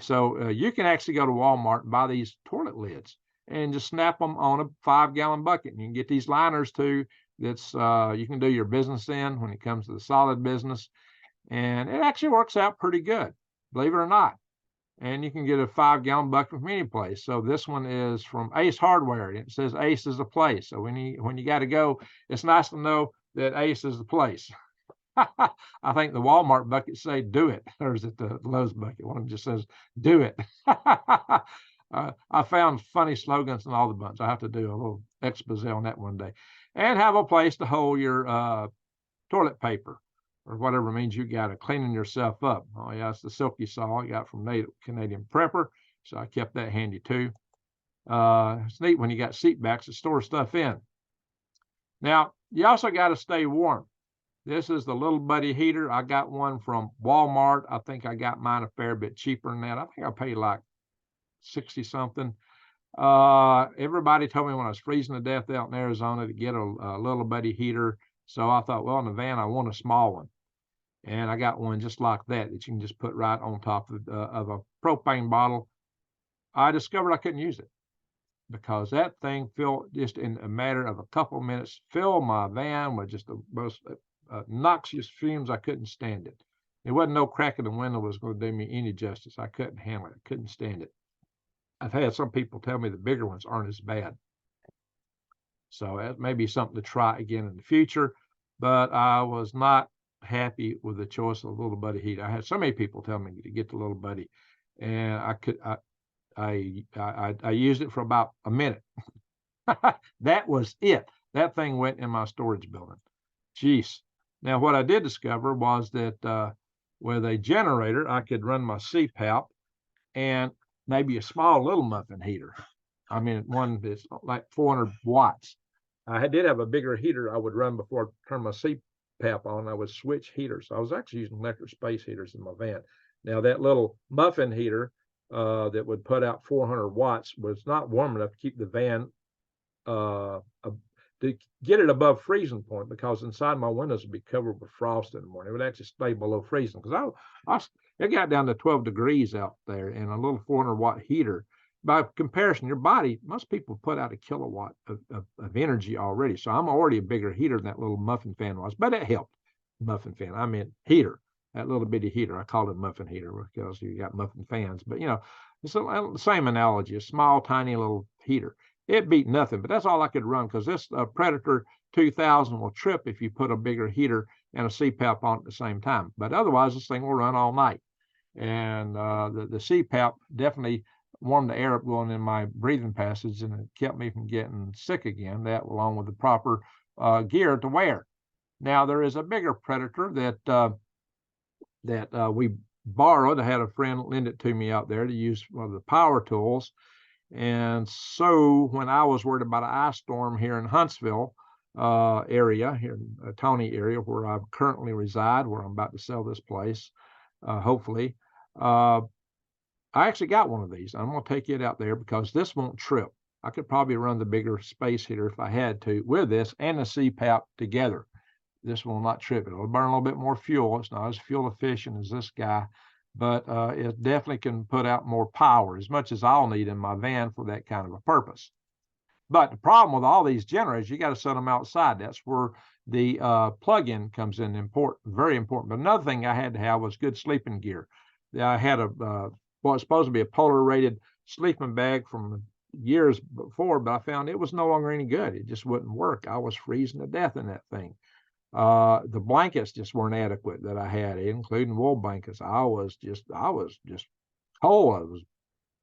So you can actually go to Walmart and buy these toilet lids and just snap them on a 5-gallon bucket. And you can get these liners too. That's you can do your business in when it comes to the solid business, and it actually works out pretty good, believe it or not. And you can get a 5-gallon bucket from any place. So this one is from Ace Hardware. It says Ace is the place. So when you got to go, it's nice to know that Ace is the place. I think the Walmart bucket say "do it," or is it the Lowe's bucket? One of them just says "do it." I found funny slogans in all the bunch. I have to do a little expose on that one day. And have a place to hold your toilet paper or whatever means you got it, cleaning yourself up. Oh, yeah, it's the silky saw I got from Native Canadian Prepper, so I kept that handy too. It's neat when you got seat backs to store stuff in. Now, you also got to stay warm. This is the Little Buddy heater. I got one from Walmart. I think I got mine a fair bit cheaper than that. I think I paid like 60 something. Everybody told me when I was freezing to death out in Arizona to get a Little Buddy heater. So I thought, well, in the van, I want a small one. And I got one just like that you can just put right on top of a propane bottle. I discovered I couldn't use it because that thing filled just in a matter of a couple of minutes, filled my van with just the most noxious fumes. I couldn't stand it. There wasn't no crack in the window was going to do me any justice. I couldn't handle it. I couldn't stand it. I've had some people tell me the bigger ones aren't as bad. So that may be something to try again in the future, but I was not happy with the choice of the Little Buddy heater. I had so many people tell me to get the Little Buddy, and I used it for about a minute. That was it. That thing went in my storage building. Jeez. Now, what I did discover was that with a generator, I could run my CPAP and maybe a small little muffin heater. I mean, one that's like 400 watts. I did have a bigger heater I would run before I turned my CPAP on. I would switch heaters. So I was actually using electric space heaters in my van. Now, that little muffin heater that would put out 400 watts was not warm enough to keep the van, to get it above freezing point, because inside my windows would be covered with frost in the morning. It would actually stay below freezing because it got down to 12 degrees out there, and a little 400-watt heater by comparison, your body, most people put out a kilowatt of energy already. So I'm already a bigger heater than that little muffin fan was, but it helped. Muffin fan, I meant heater, that little bitty heater. I called it muffin heater because you got muffin fans, but it's the same analogy, a small, tiny little heater. It beat nothing, but that's all I could run because this Predator 2000 will trip if you put a bigger heater and a CPAP on at the same time. But otherwise, this thing will run all night. And the CPAP definitely warmed the air up going in my breathing passage, and it kept me from getting sick again. That, along with the proper gear to wear. Now, there is a bigger Predator that we borrowed. I had a friend lend it to me out there to use one of the power tools. And so when I was worried about an ice storm here in Huntsville area, here in the Tony area where I currently reside, where I'm about to sell this place, hopefully, I actually got one of these. I'm going to take it out there because this won't trip. I could probably run the bigger space heater if I had to with this and the CPAP together. This will not trip. It'll burn a little bit more fuel. It's not as fuel efficient as this guy, but it definitely can put out more power, as much as I'll need in my van for that kind of a purpose. But the problem with all these generators, you got to set them outside. That's where the plug-in comes in important, very important. But another thing I had to have was good sleeping gear. I had what's supposed to be a polar rated sleeping bag from years before, but I found it was no longer any good. It just wouldn't work. I was freezing to death in that thing. The blankets just weren't adequate that I had, including wool blankets. I was just cold. I was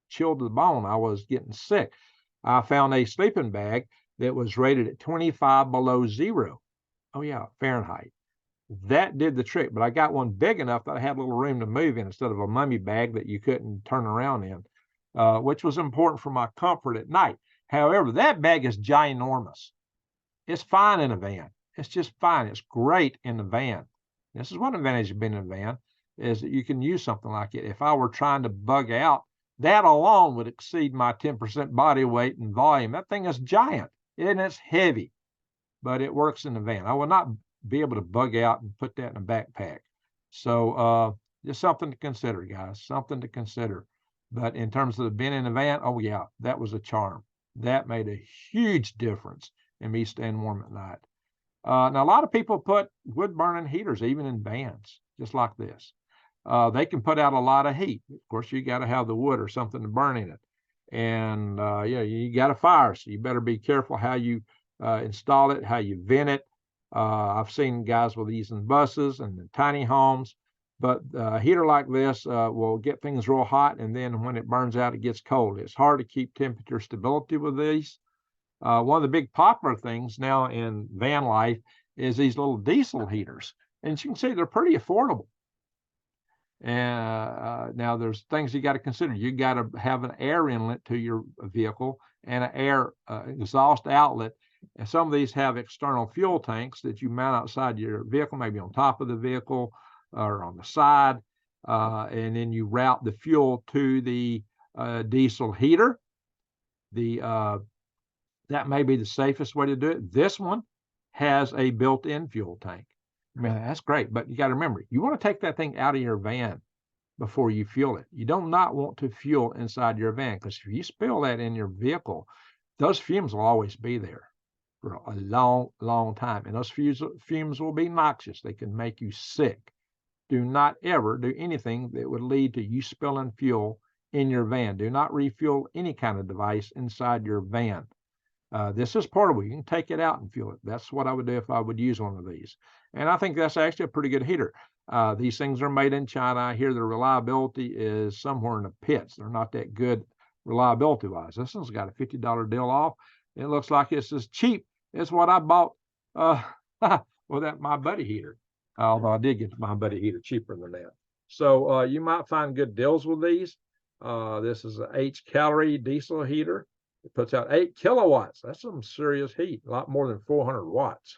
chilled to the bone. I was getting sick. I found a sleeping bag that was rated at 25 below zero. Oh yeah, Fahrenheit. That did the trick, but I got one big enough that I had a little room to move in instead of a mummy bag that you couldn't turn around in, which was important for my comfort at night. However, that bag is ginormous. It's fine in a van. It's just fine. It's great in the van. This is one advantage of being in a van, is that you can use something like it. If I were trying to bug out, that alone would exceed my 10% body weight and volume. That thing is giant and it's heavy, but it works in the van. I would not be able to bug out and put that in a backpack. So just something to consider, guys, something to consider. But in terms of being in the van, oh yeah, that was a charm. That made a huge difference in me staying warm at night. Now, a lot of people put wood-burning heaters even in vans, just like this. They can put out a lot of heat. Of course, you got to have the wood or something to burn in it. And yeah, you got a fire, so you better be careful how you install it, how you vent it. I've seen guys with these in buses and in tiny homes, but a heater like this will get things real hot, and then when it burns out, it gets cold. It's hard to keep temperature stability with these. One of the big popular things now in van life is these little diesel heaters. And as you can see, they're pretty affordable. And now there's things you got to consider. You got to have an air inlet to your vehicle and an air exhaust outlet. And some of these have external fuel tanks that you mount outside your vehicle, maybe on top of the vehicle or on the side. And then you route the fuel to the diesel heater. That may be the safest way to do it. This one has a built-in fuel tank. I mean, that's great, but you got to remember, you want to take that thing out of your van before you fuel it. You do not want to fuel inside your van, because if you spill that in your vehicle, those fumes will always be there for a long, long time. And those fumes will be noxious. They can make you sick. Do not ever do anything that would lead to you spilling fuel in your van. Do not refuel any kind of device inside your van. This is portable. You can take it out and fuel it. That's what I would do if I would use one of these. And I think that's actually a pretty good heater. These things are made in China. I hear the reliability is somewhere in the pits. They're not that good reliability-wise. This one's got a $50 deal off. It looks like it's as cheap as what I bought with my buddy heater. Although I did get my buddy heater cheaper than that. So you might find good deals with these. This is an H-calorie diesel heater. It puts out 8 kilowatts. That's some serious heat, a lot more than 400 watts.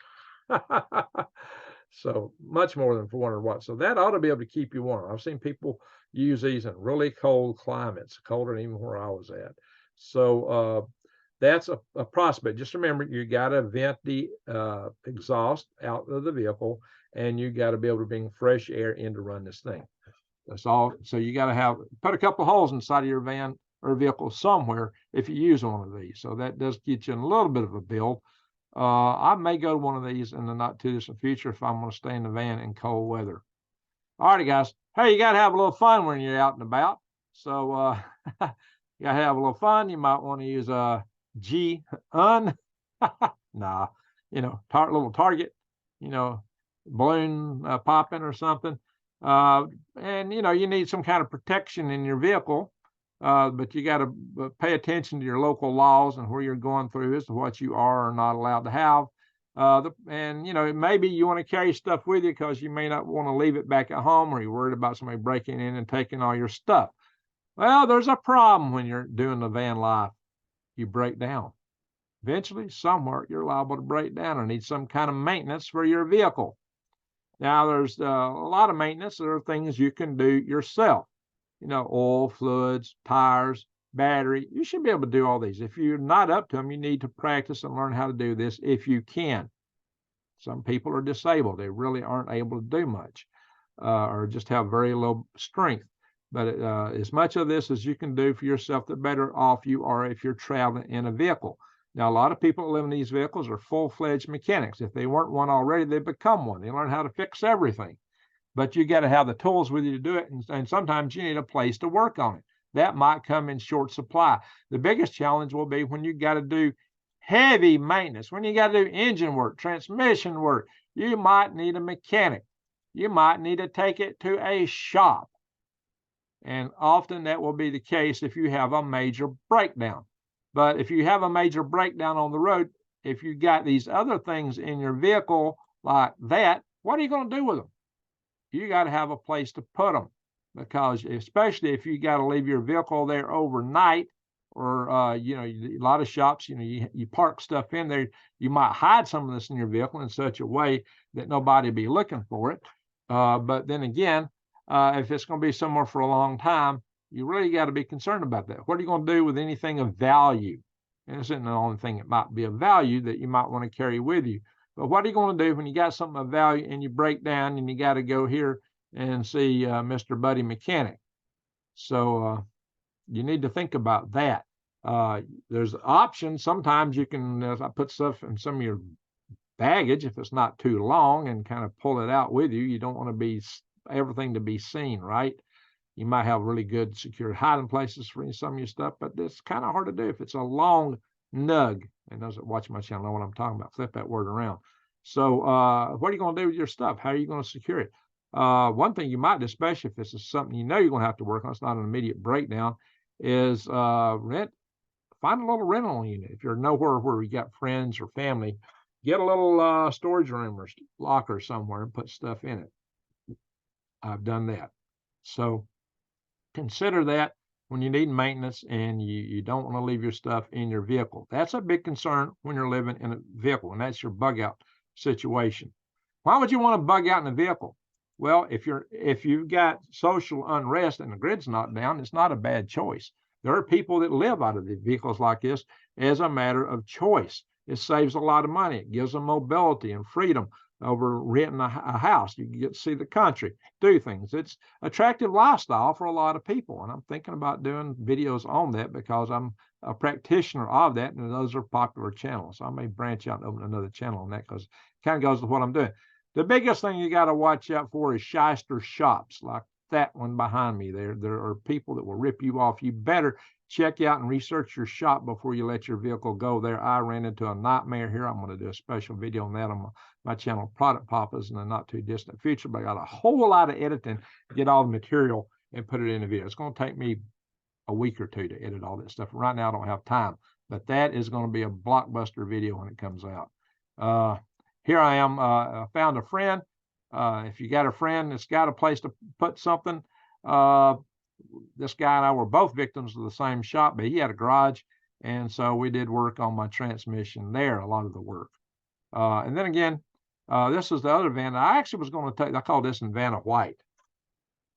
So much more than 400 watts. So that ought to be able to keep you warm. I've seen people use these in really cold climates, colder than even where I was at. So that's a prospect. Just remember, you got to vent the exhaust out of the vehicle, and you got to be able to bring fresh air in to run this thing. That's all. So you got to put a couple of holes inside of your van or vehicle somewhere if you use one of these. So that does get you in a little bit of a bill. I may go to one of these in the not too distant future if I'm going to stay in the van in cold weather. All righty, guys. Hey, you got to have a little fun when you're out and about. So you got to have a little fun. You might want to use a G-un. Nah, little target, balloon popping or something. And, you need some kind of protection in your vehicle. But you got to pay attention to your local laws and where you're going through as to what you are or not allowed to have. Maybe you want to carry stuff with you because you may not want to leave it back at home, or you're worried about somebody breaking in and taking all your stuff. Well, there's a problem when you're doing the van life. You break down. Eventually, somewhere, you're liable to break down and need some kind of maintenance for your vehicle. Now, there's a lot of maintenance. There are things you can do yourself. Oil, fluids, tires, battery. You should be able to do all these. If you're not up to them, you need to practice and learn how to do this if you can. Some people are disabled. They really aren't able to do much or just have very low strength. But as much of this as you can do for yourself, the better off you are if you're traveling in a vehicle. Now, a lot of people that live in these vehicles are full-fledged mechanics. If they weren't one already, they become one. They learn how to fix everything. But you got to have the tools with you to do it, and sometimes you need a place to work on it. That might come in short supply. The biggest challenge will be when you got to do heavy maintenance, when you got to do engine work, transmission work. You might need a mechanic. You might need to take it to a shop. And often that will be the case if you have a major breakdown. But if you have a major breakdown on the road, if you got these other things in your vehicle like that, what are you going to do with them? You got to have a place to put them, because especially if you got to leave your vehicle there overnight, or a lot of shops, you park stuff in there. You might hide some of this in your vehicle in such a way that nobody will be looking for it. But then again, if it's going to be somewhere for a long time, you really got to be concerned about that. What are you going to do with anything of value? And this isn't the only thing that might be of value that you might want to carry with you. But what are you going to do when you got something of value and you break down and you got to go here and see Mr. Buddy Mechanic? So you need to think about that. There's options. Sometimes you can put stuff in some of your baggage if it's not too long and kind of pull it out with you. You don't want to be everything to be seen, right? You might have really good secure hiding places for some of your stuff, but it's kind of hard to do if it's a long nug. And those that watch my channel know what I'm talking about. Flip that word around. So what are you going to do with your stuff? How are you going to secure it? One thing you might do, especially if this is something you're going to have to work on, it's not an immediate breakdown, is find a little rental unit. If you're nowhere where you got friends or family, get a little storage room or locker somewhere and put stuff in it. I've done that. So consider that when you need maintenance and you don't want to leave your stuff in your vehicle. That's a big concern when you're living in a vehicle, and that's your bug out situation. Why would you want to bug out in a vehicle? Well, if you've got social unrest and the grid's not down, it's not a bad choice. There are people that live out of the vehicles like this as a matter of choice. It saves a lot of money. It gives them mobility and freedom over renting a house. You get to see the country, do things. It's attractive lifestyle for a lot of people. And I'm thinking about doing videos on that because I'm a practitioner of that. And those are popular channels. I may branch out and open another channel on that because it kind of goes with what I'm doing. The biggest thing you got to watch out for is shyster shops like that one behind me there. There are people that will rip you off. You better check out and research your shop before you let your vehicle go there. I ran into a nightmare here. I'm going to do a special video on that on my channel, Product Papas, in the not too distant future. But I got a whole lot of editing to get all the material and put it in the video. It's going to take me a week or two to edit all that stuff. Right now, I don't have time. But that is going to be a blockbuster video when it comes out. Here I am. I found a friend. If you got a friend that's got a place to put something, this guy and I were both victims of the same shop, but he had a garage. And so we did work on my transmission there, a lot of the work. And then again, this is the other van. I actually was going to take, I call this one Vanna White.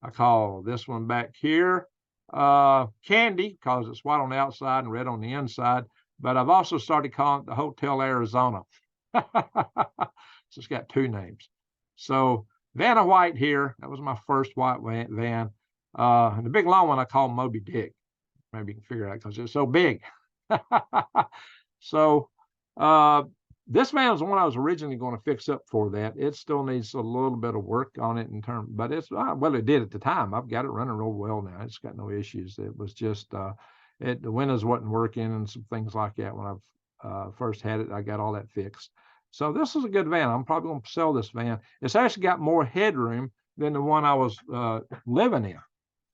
I call this one back here Candy because it's white on the outside and red on the inside. But I've also started calling it the Hotel Arizona. So it's got two names. So Vanna White here, that was my first white van. And the big long one I call Moby Dick. Maybe you can figure it out because it's so big. So uh, this van was the one I was originally going to fix up for that. It still needs a little bit of work on it in terms, but it's well, it did at the time. I've got it running real well now. It's got no issues. It was just the windows wasn't working and some things like that when I first had it. I got all that fixed. So this is a good van. I'm probably going to sell this van. It's actually got more headroom than the one I was living in.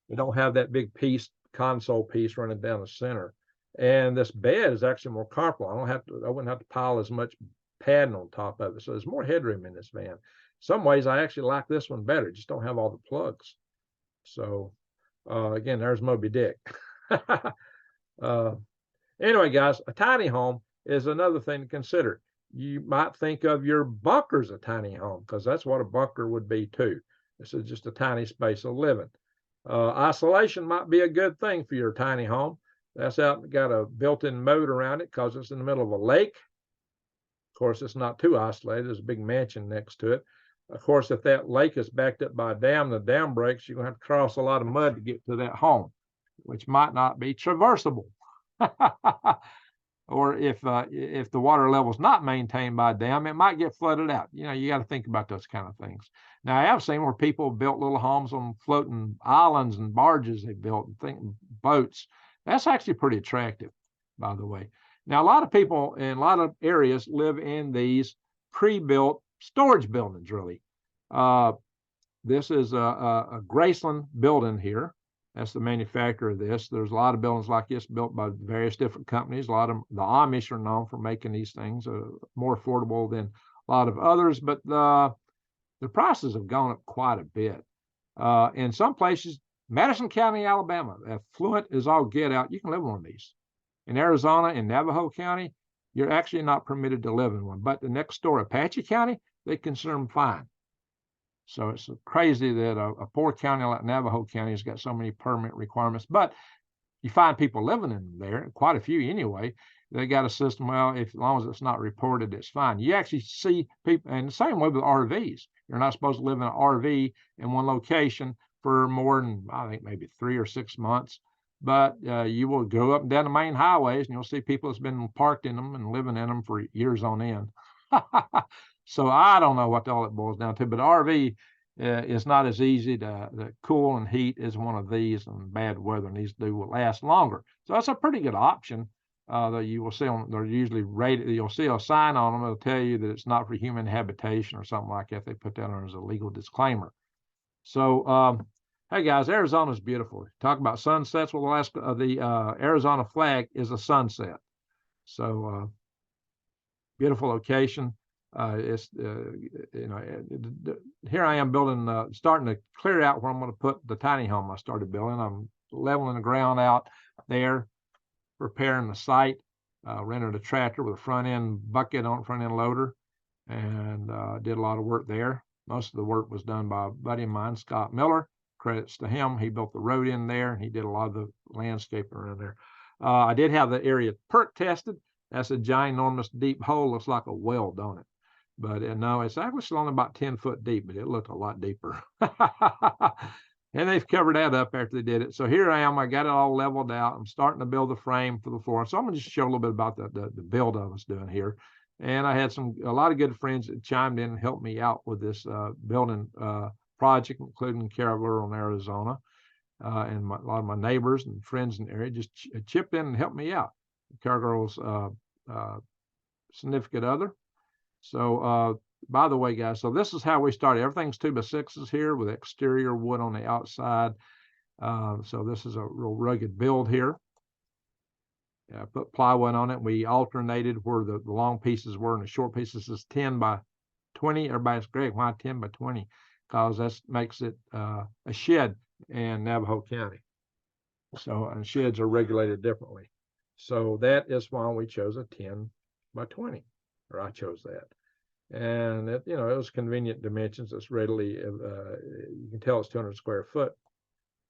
We don't have that big console piece running down the center. And this bed is actually more comfortable. I wouldn't have to pile as much padding on top of it. So there's more headroom in this van. Some ways I actually like this one better. Just don't have all the plugs. So again, there's Moby Dick. Anyway, guys, a tiny home is another thing to consider. You might think of your bunker as a tiny home because that's what a bunker would be too. This is just a tiny space of living. Isolation might be a good thing for your tiny home. That's got a built-in moat around it because it's in the middle of a lake. Of course, it's not too isolated. There's a big mansion next to it. Of course, if that lake is backed up by a dam, the dam breaks, you're going to have to cross a lot of mud to get to that home, which might not be traversable. Or if the water level is not maintained by a dam, it might get flooded out. You got to think about those kind of things. Now, I have seen where people built little homes on floating islands and barges they built and boats. That's actually pretty attractive, by the way. Now, a lot of people in a lot of areas live in these pre-built storage buildings, really. This is a Graceland building here. That's the manufacturer of this. There's a lot of buildings like this built by various different companies. A lot of the Amish are known for making these things more affordable than a lot of others, but the prices have gone up quite a bit. In some places, Madison County, Alabama, affluent as all get out, you can live in one of these. In Arizona, in Navajo County, you're actually not permitted to live in one. But the next door, Apache County, they consider them fine. So it's crazy that a poor county like Navajo County has got so many permit requirements, but you find people living in there, quite a few anyway. They got a system, well, as long as it's not reported, it's fine. You actually see people, and the same way with RVs. You're not supposed to live in an RV in one location for more than, I think, maybe 3 or 6 months. But you will go up and down the main highways, and you'll see people that's been parked in them and living in them for years on end. So I don't know what all it boils down to, but RV is not as easy to cool and heat as one of these, and bad weather, and these will last longer. So that's a pretty good option that you will see on. They're usually rated. You'll see a sign on them that'll tell you that it's not for human habitation or something like that. They put that on as a legal disclaimer. So hey guys, Arizona is beautiful. Talk about sunsets. Well, the Arizona flag is a sunset. So beautiful location. It's here I am building, starting to clear out where I'm going to put the tiny home I started building. I'm leveling the ground out there, preparing the site. Rented a tractor with a front end bucket on front end loader, and did a lot of work there. Most of the work was done by a buddy of mine, Scott Miller. Credits to him. He built the road in there, and he did a lot of the landscaping around there. I did have the area perk tested. That's a ginormous deep hole. Looks like a well, don't it? But no, it's actually only about 10 foot deep, but it looked a lot deeper. And they've covered that up after they did it. So here I am. I got it all leveled out. I'm starting to build the frame for the floor. So I'm going to just show a little bit about the build I was doing here. And I had a lot of good friends that chimed in and helped me out with this building project, including Carroll in Arizona. And a lot of my neighbors and friends in the area just chipped in and helped me out. Cargill's significant other. So, by the way, guys, so this is how we started. Everything's 2x6s here with exterior wood on the outside. So this is a real rugged build here. I put plywood on it. We alternated where the long pieces were and the short pieces is 10 by 20. Everybody's great. Why 10 by 20? Because that makes it a shed in Navajo County. So, and sheds are regulated differently. So that is why we chose a 10 by 20, or I chose that. And it was convenient dimensions. It's readily, you can tell it's 200 square foot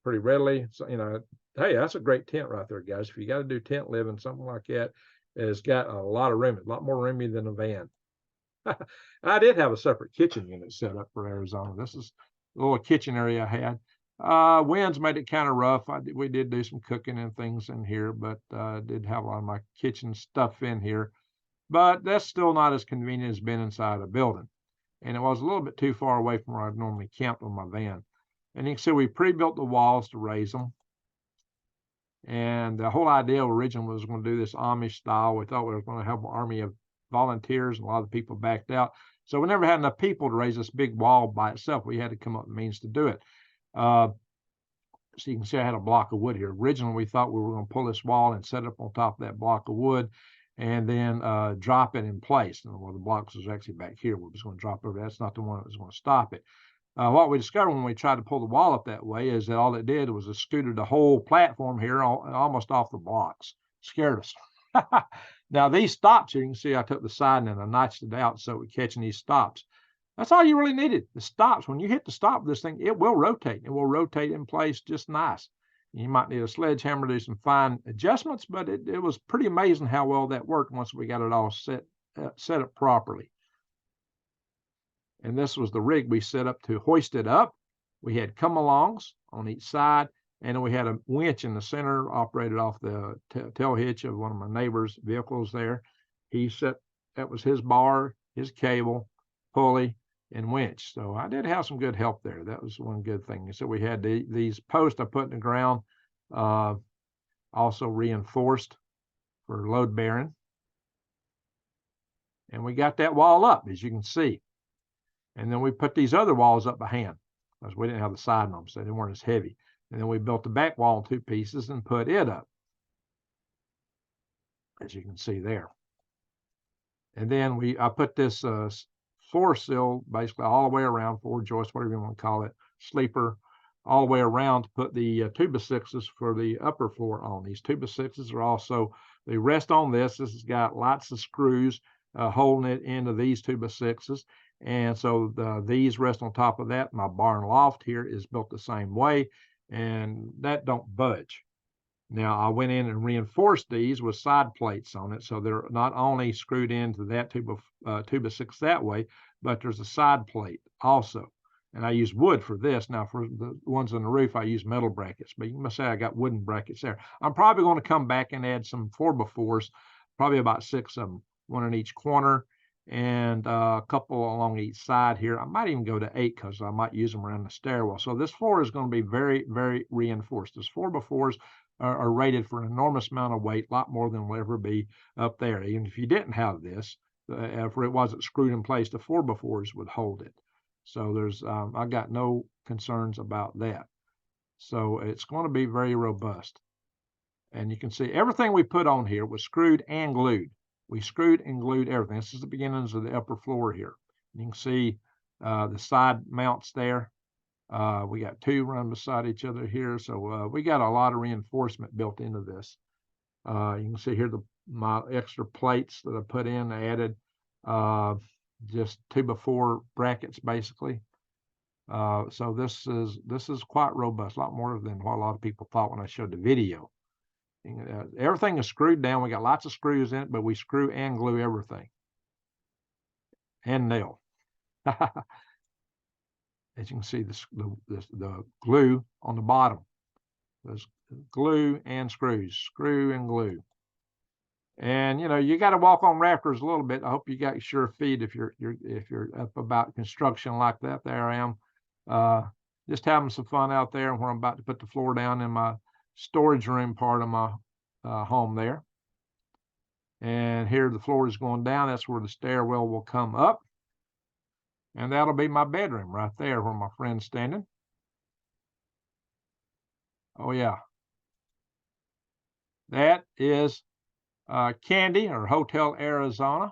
pretty readily. So, hey, that's a great tent right there, guys. If you got to do tent living, something like that, it's got a lot of room, a lot more roomy than a van. I did have a separate kitchen unit set up for Arizona. This is a little kitchen area I had. Winds made it kind of rough. We did do some cooking and things in here, but did have a lot of my kitchen stuff in here. But that's still not as convenient as being inside a building. And it was a little bit too far away from where I'd normally camped on my van. And you can see we pre-built the walls to raise them. And the whole idea originally was going to do this Amish style. We thought we were going to have an army of volunteers, and a lot of people backed out. So we never had enough people to raise this big wall by itself. We had to come up with means to do it. So you can see I had a block of wood here. Originally, we thought we were going to pull this wall and set it up on top of that block of wood and then drop it in place. And well, the blocks was actually back here. We was going to drop over. That's not the one that was going to stop it. What we discovered when we tried to pull the wall up that way is that all it did was it scooted the whole platform here almost off the blocks. Scared us. Now, these stops, you can see I took the side and I notched it out so we're catching these stops. That's all you really needed. The stops, when you hit the stop of this thing, it will rotate. It will rotate in place just nice. You might need a sledgehammer to do some fine adjustments, but it was pretty amazing how well that worked once we got it all set up properly. And this was the rig we set up to hoist it up. We had come-alongs on each side, and then we had a winch in the center operated off the tail hitch of one of my neighbor's vehicles there. That was his bar, his cable, pulley, and winch. So I did have some good help there. That was one good thing. So we had these posts I put in the ground, also reinforced for load bearing. And we got that wall up, as you can see. And then we put these other walls up by hand because we didn't have the side on them, so they weren't as heavy. And then we built the back wall in 2 pieces and put it up, as you can see there. And then I put this floor sill basically all the way around, floor joist, whatever you want to call it, sleeper, all the way around to put the 2x6s for the upper floor on. These 2x6s are also, they rest on this. This has got lots of screws holding it into these 2x6s. And so these rest on top of that. My barn loft here is built the same way, and that don't budge. Now, I went in and reinforced these with side plates on it, so they're not only screwed into that 2x6 that way, but there's a side plate also. And I use wood for this. Now, for the ones on the roof, I use metal brackets, but you must say I got wooden brackets there. I'm probably going to come back and add some 4x4s, probably about 6 of them, one in each corner, and a couple along each side here. I might even go to 8 because I might use them around the stairwell. So this floor is going to be very, very reinforced. This 4x4s are rated for an enormous amount of weight, a lot more than will ever be up there. Even if you didn't have this, if it wasn't screwed in place, the 4x4s would hold it. So I got no concerns about that. So it's going to be very robust. And you can see everything we put on here was screwed and glued. We screwed and glued everything. This is the beginnings of the upper floor here. You can see the side mounts there. We got 2 running beside each other here. So we got a lot of reinforcement built into this. You can see here my extra plates that I put in. I added just 2x4 brackets basically. So this is quite robust, a lot more than what a lot of people thought when I showed the video. Everything is screwed down. We got lots of screws in it, but we screw and glue everything. And nail. As you can see, the glue on the bottom. There's glue and screws, screw and glue. And you got to walk on rafters a little bit. I hope you got sure feet if you're up about construction like that. There I am, just having some fun out there where I'm about to put the floor down in my storage room part of my home there. And here the floor is going down. That's where the stairwell will come up. And that'll be my bedroom right there where my friend's standing. Oh, yeah. That is Candy or Hotel Arizona.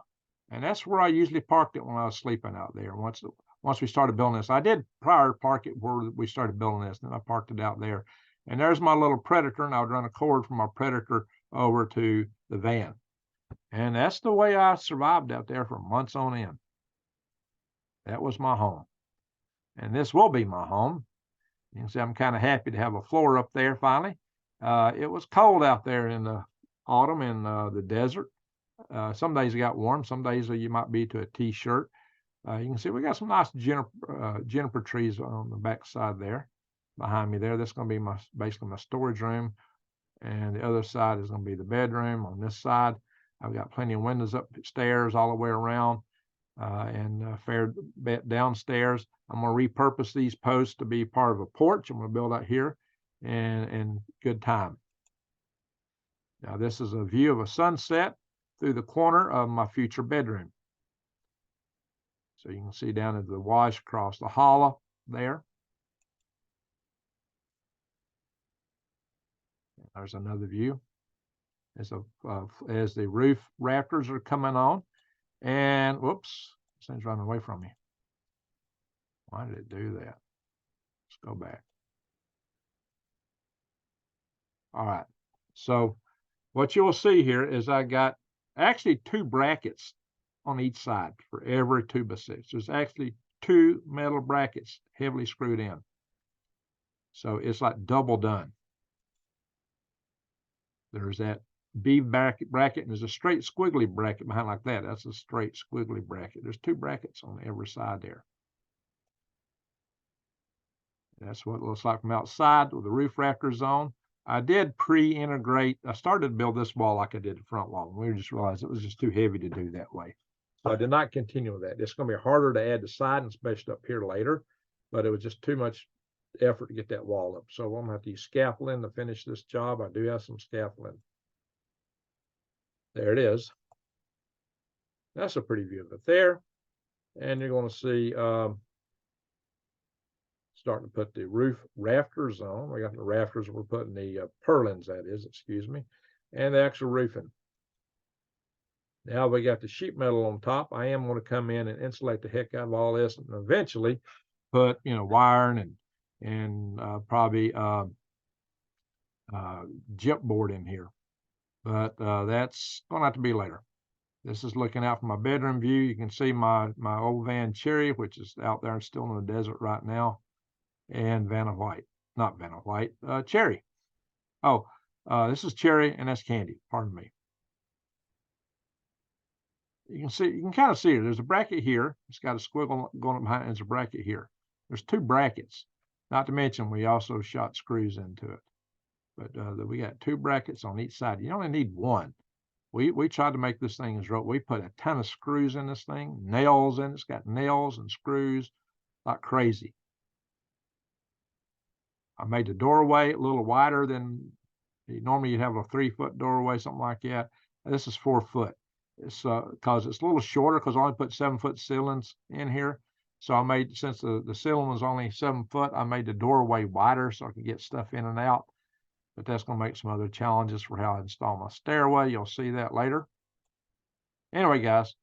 And that's where I usually parked it when I was sleeping out there. Once we started building this, I did prior park it where we started building this. Then I parked it out there. And there's my little Predator, and I would run a cord from my Predator over to the van. And that's the way I survived out there for months on end. That was my home. And this will be my home. You can see I'm kind of happy to have a floor up there finally. It was cold out there in the autumn in the desert. Some days it got warm. Some days you might be to a t-shirt. You can see we got some nice juniper trees on the back side there. behind me there. That's going to be basically my storage room. And the other side is going to be the bedroom. On this side, I've got plenty of windows upstairs all the way around, and fair bed downstairs. I'm going to repurpose these posts to be part of a porch. I'm going to build out here, and good time. Now this is a view of a sunset through the corner of my future bedroom. So you can see down into the wash across the hollow there. There's another view as the roof rafters are coming on. And whoops, this thing's running away from me. Why did it do that? Let's go back. All right. So what you'll see here is I got actually 2 brackets on each side for every 2x6. There's actually 2 metal brackets heavily screwed in. So it's like double done. There's that B bracket, and there's a straight squiggly bracket behind like that. That's a straight squiggly bracket. There's 2 brackets on every side there. That's what it looks like from outside with the roof rafters on. I did pre-integrate. I started to build this wall like I did the front wall. We just realized it was just too heavy to do that way. So I did not continue with that. It's going to be harder to add the siding, especially up here later, but it was just too much effort to get that wall up. So I'm going to have to use scaffolding to finish this job. I do have some scaffolding. There it is. That's a pretty view of it there. And you're going to see starting to put the roof rafters on. We got the rafters, we're putting the purlins, that is, excuse me, and the actual roofing. Now we got the sheet metal on top. I am going to come in and insulate the heck out of all this, and eventually put, wiring and probably gyp board in here. But that's going to have to be later. This is looking out from my bedroom view. You can see my old van Cherry, which is out there still in the desert right now, and Vanna White, not Vanna White, Cherry. Oh, this is Cherry, and that's Candy. Pardon me. You can kind of see it. There's a bracket here. It's got a squiggle going up behind it. There's a bracket here. There's 2 brackets. Not to mention, we also shot screws into it. But we got 2 brackets on each side. You only need 1. We tried to make this thing as rope. We put a ton of screws in this thing, nails in it. It's got nails and screws like crazy. I made the doorway a little wider than normally you'd have a 3-foot doorway, something like that. This is 4 foot. It's because it's a little shorter because I only put 7-foot ceilings in here. So I made, since the ceiling was only 7 foot, I made the doorway wider so I could get stuff in and out. But that's going to make some other challenges for how I install my stairway. You'll see that later. Anyway, guys,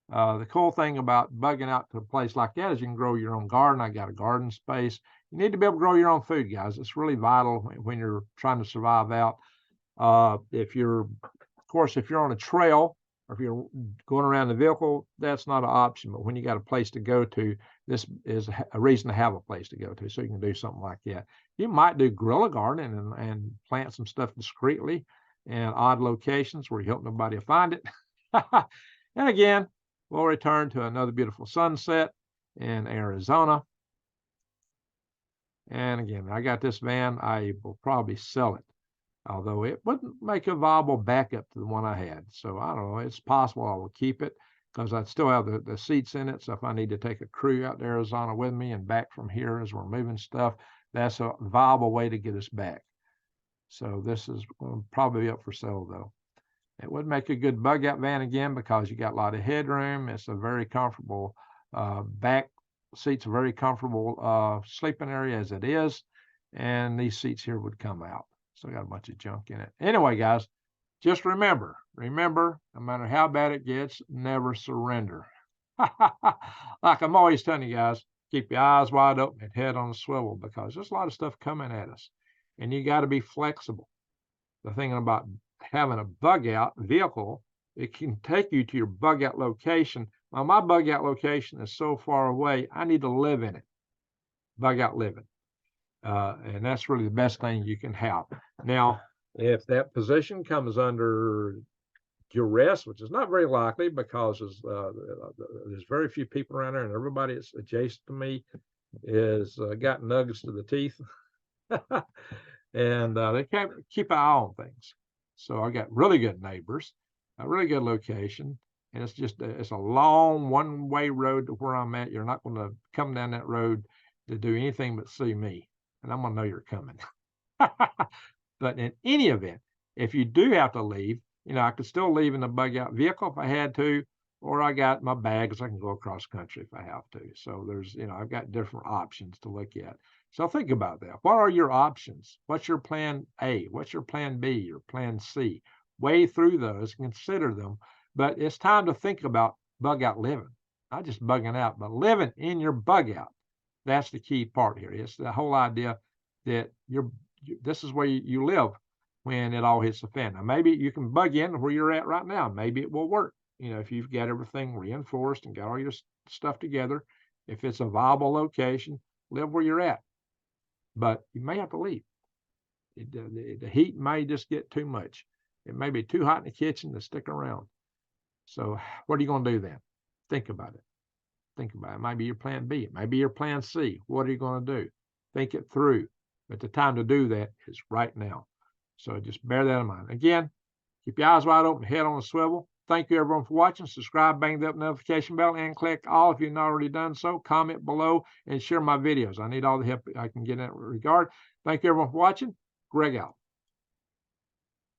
the cool thing about bugging out to a place like that is you can grow your own garden. I got a garden space. You need to be able to grow your own food, guys. It's really vital when you're trying to survive out. If you're on a trail, or if you're going around the vehicle, that's not an option. But when you got a place to go to, this is a reason to have a place to go to, so you can do something like that. You might do guerrilla gardening and plant some stuff discreetly in odd locations where you hope nobody will find it. And again, we'll return to another beautiful sunset in Arizona. And again, I got this van. I will probably sell it, although it wouldn't make a viable backup to the one I had. So I don't know. It's possible I will keep it because I still have the seats in it. So if I need to take a crew out to Arizona with me and back from here as we're moving stuff, that's a viable way to get us back. So this is probably up for sale, though. It would make a good bug out van again because you got a lot of headroom. It's a very comfortable back seats, a very comfortable sleeping area as it is. And these seats here would come out. So I got a bunch of junk in it. Anyway, guys, just remember, no matter how bad it gets, never surrender. Like I'm always telling you guys, keep your eyes wide open and head on a swivel because there's a lot of stuff coming at us. And you got to be flexible. The thing about having a bug out vehicle, it can take you to your bug out location. Well, my bug out location is so far away, I need to live in it. Bug out living. And that's really the best thing you can have. Now, if that position comes under duress, which is not very likely because there's very few people around there and everybody that's adjacent to me is got nuggets to the teeth. And they can't keep an eye on things. So I got really good neighbors, a really good location, and it's just it's a long one-way road to where I'm at. You're not going to come down that road to do anything but see me, and I'm going to know you're coming. But in any event, if you do have to leave, I could still leave in the bug out vehicle if I had to, or I got my bags. I can go across country if I have to. So there's, I've got different options to look at. So think about that. What are your options? What's your plan A? What's your plan B? Your plan C? Weigh through those, consider them. But it's time to think about bug out living, not just bugging out, but living in your bug out. That's the key part here. It's the whole idea that this is where you live when it all hits the fan. Now, maybe you can bug in where you're at right now. Maybe it will work. If you've got everything reinforced and got all your stuff together, if it's a viable location, live where you're at. But you may have to leave. The heat may just get too much. It may be too hot in the kitchen to stick around. So what are you going to do then? Think about it. Think about it. It might be your plan B. It might be your plan C. What are you going to do? Think it through. But the time to do that is right now. So just bear that in mind. Again, keep your eyes wide open, head on a swivel. Thank you, everyone, for watching. Subscribe, bang the notification bell, and click all if you've not already done so. Comment below and share my videos. I need all the help I can get in that regard. Thank you, everyone, for watching. Greg out.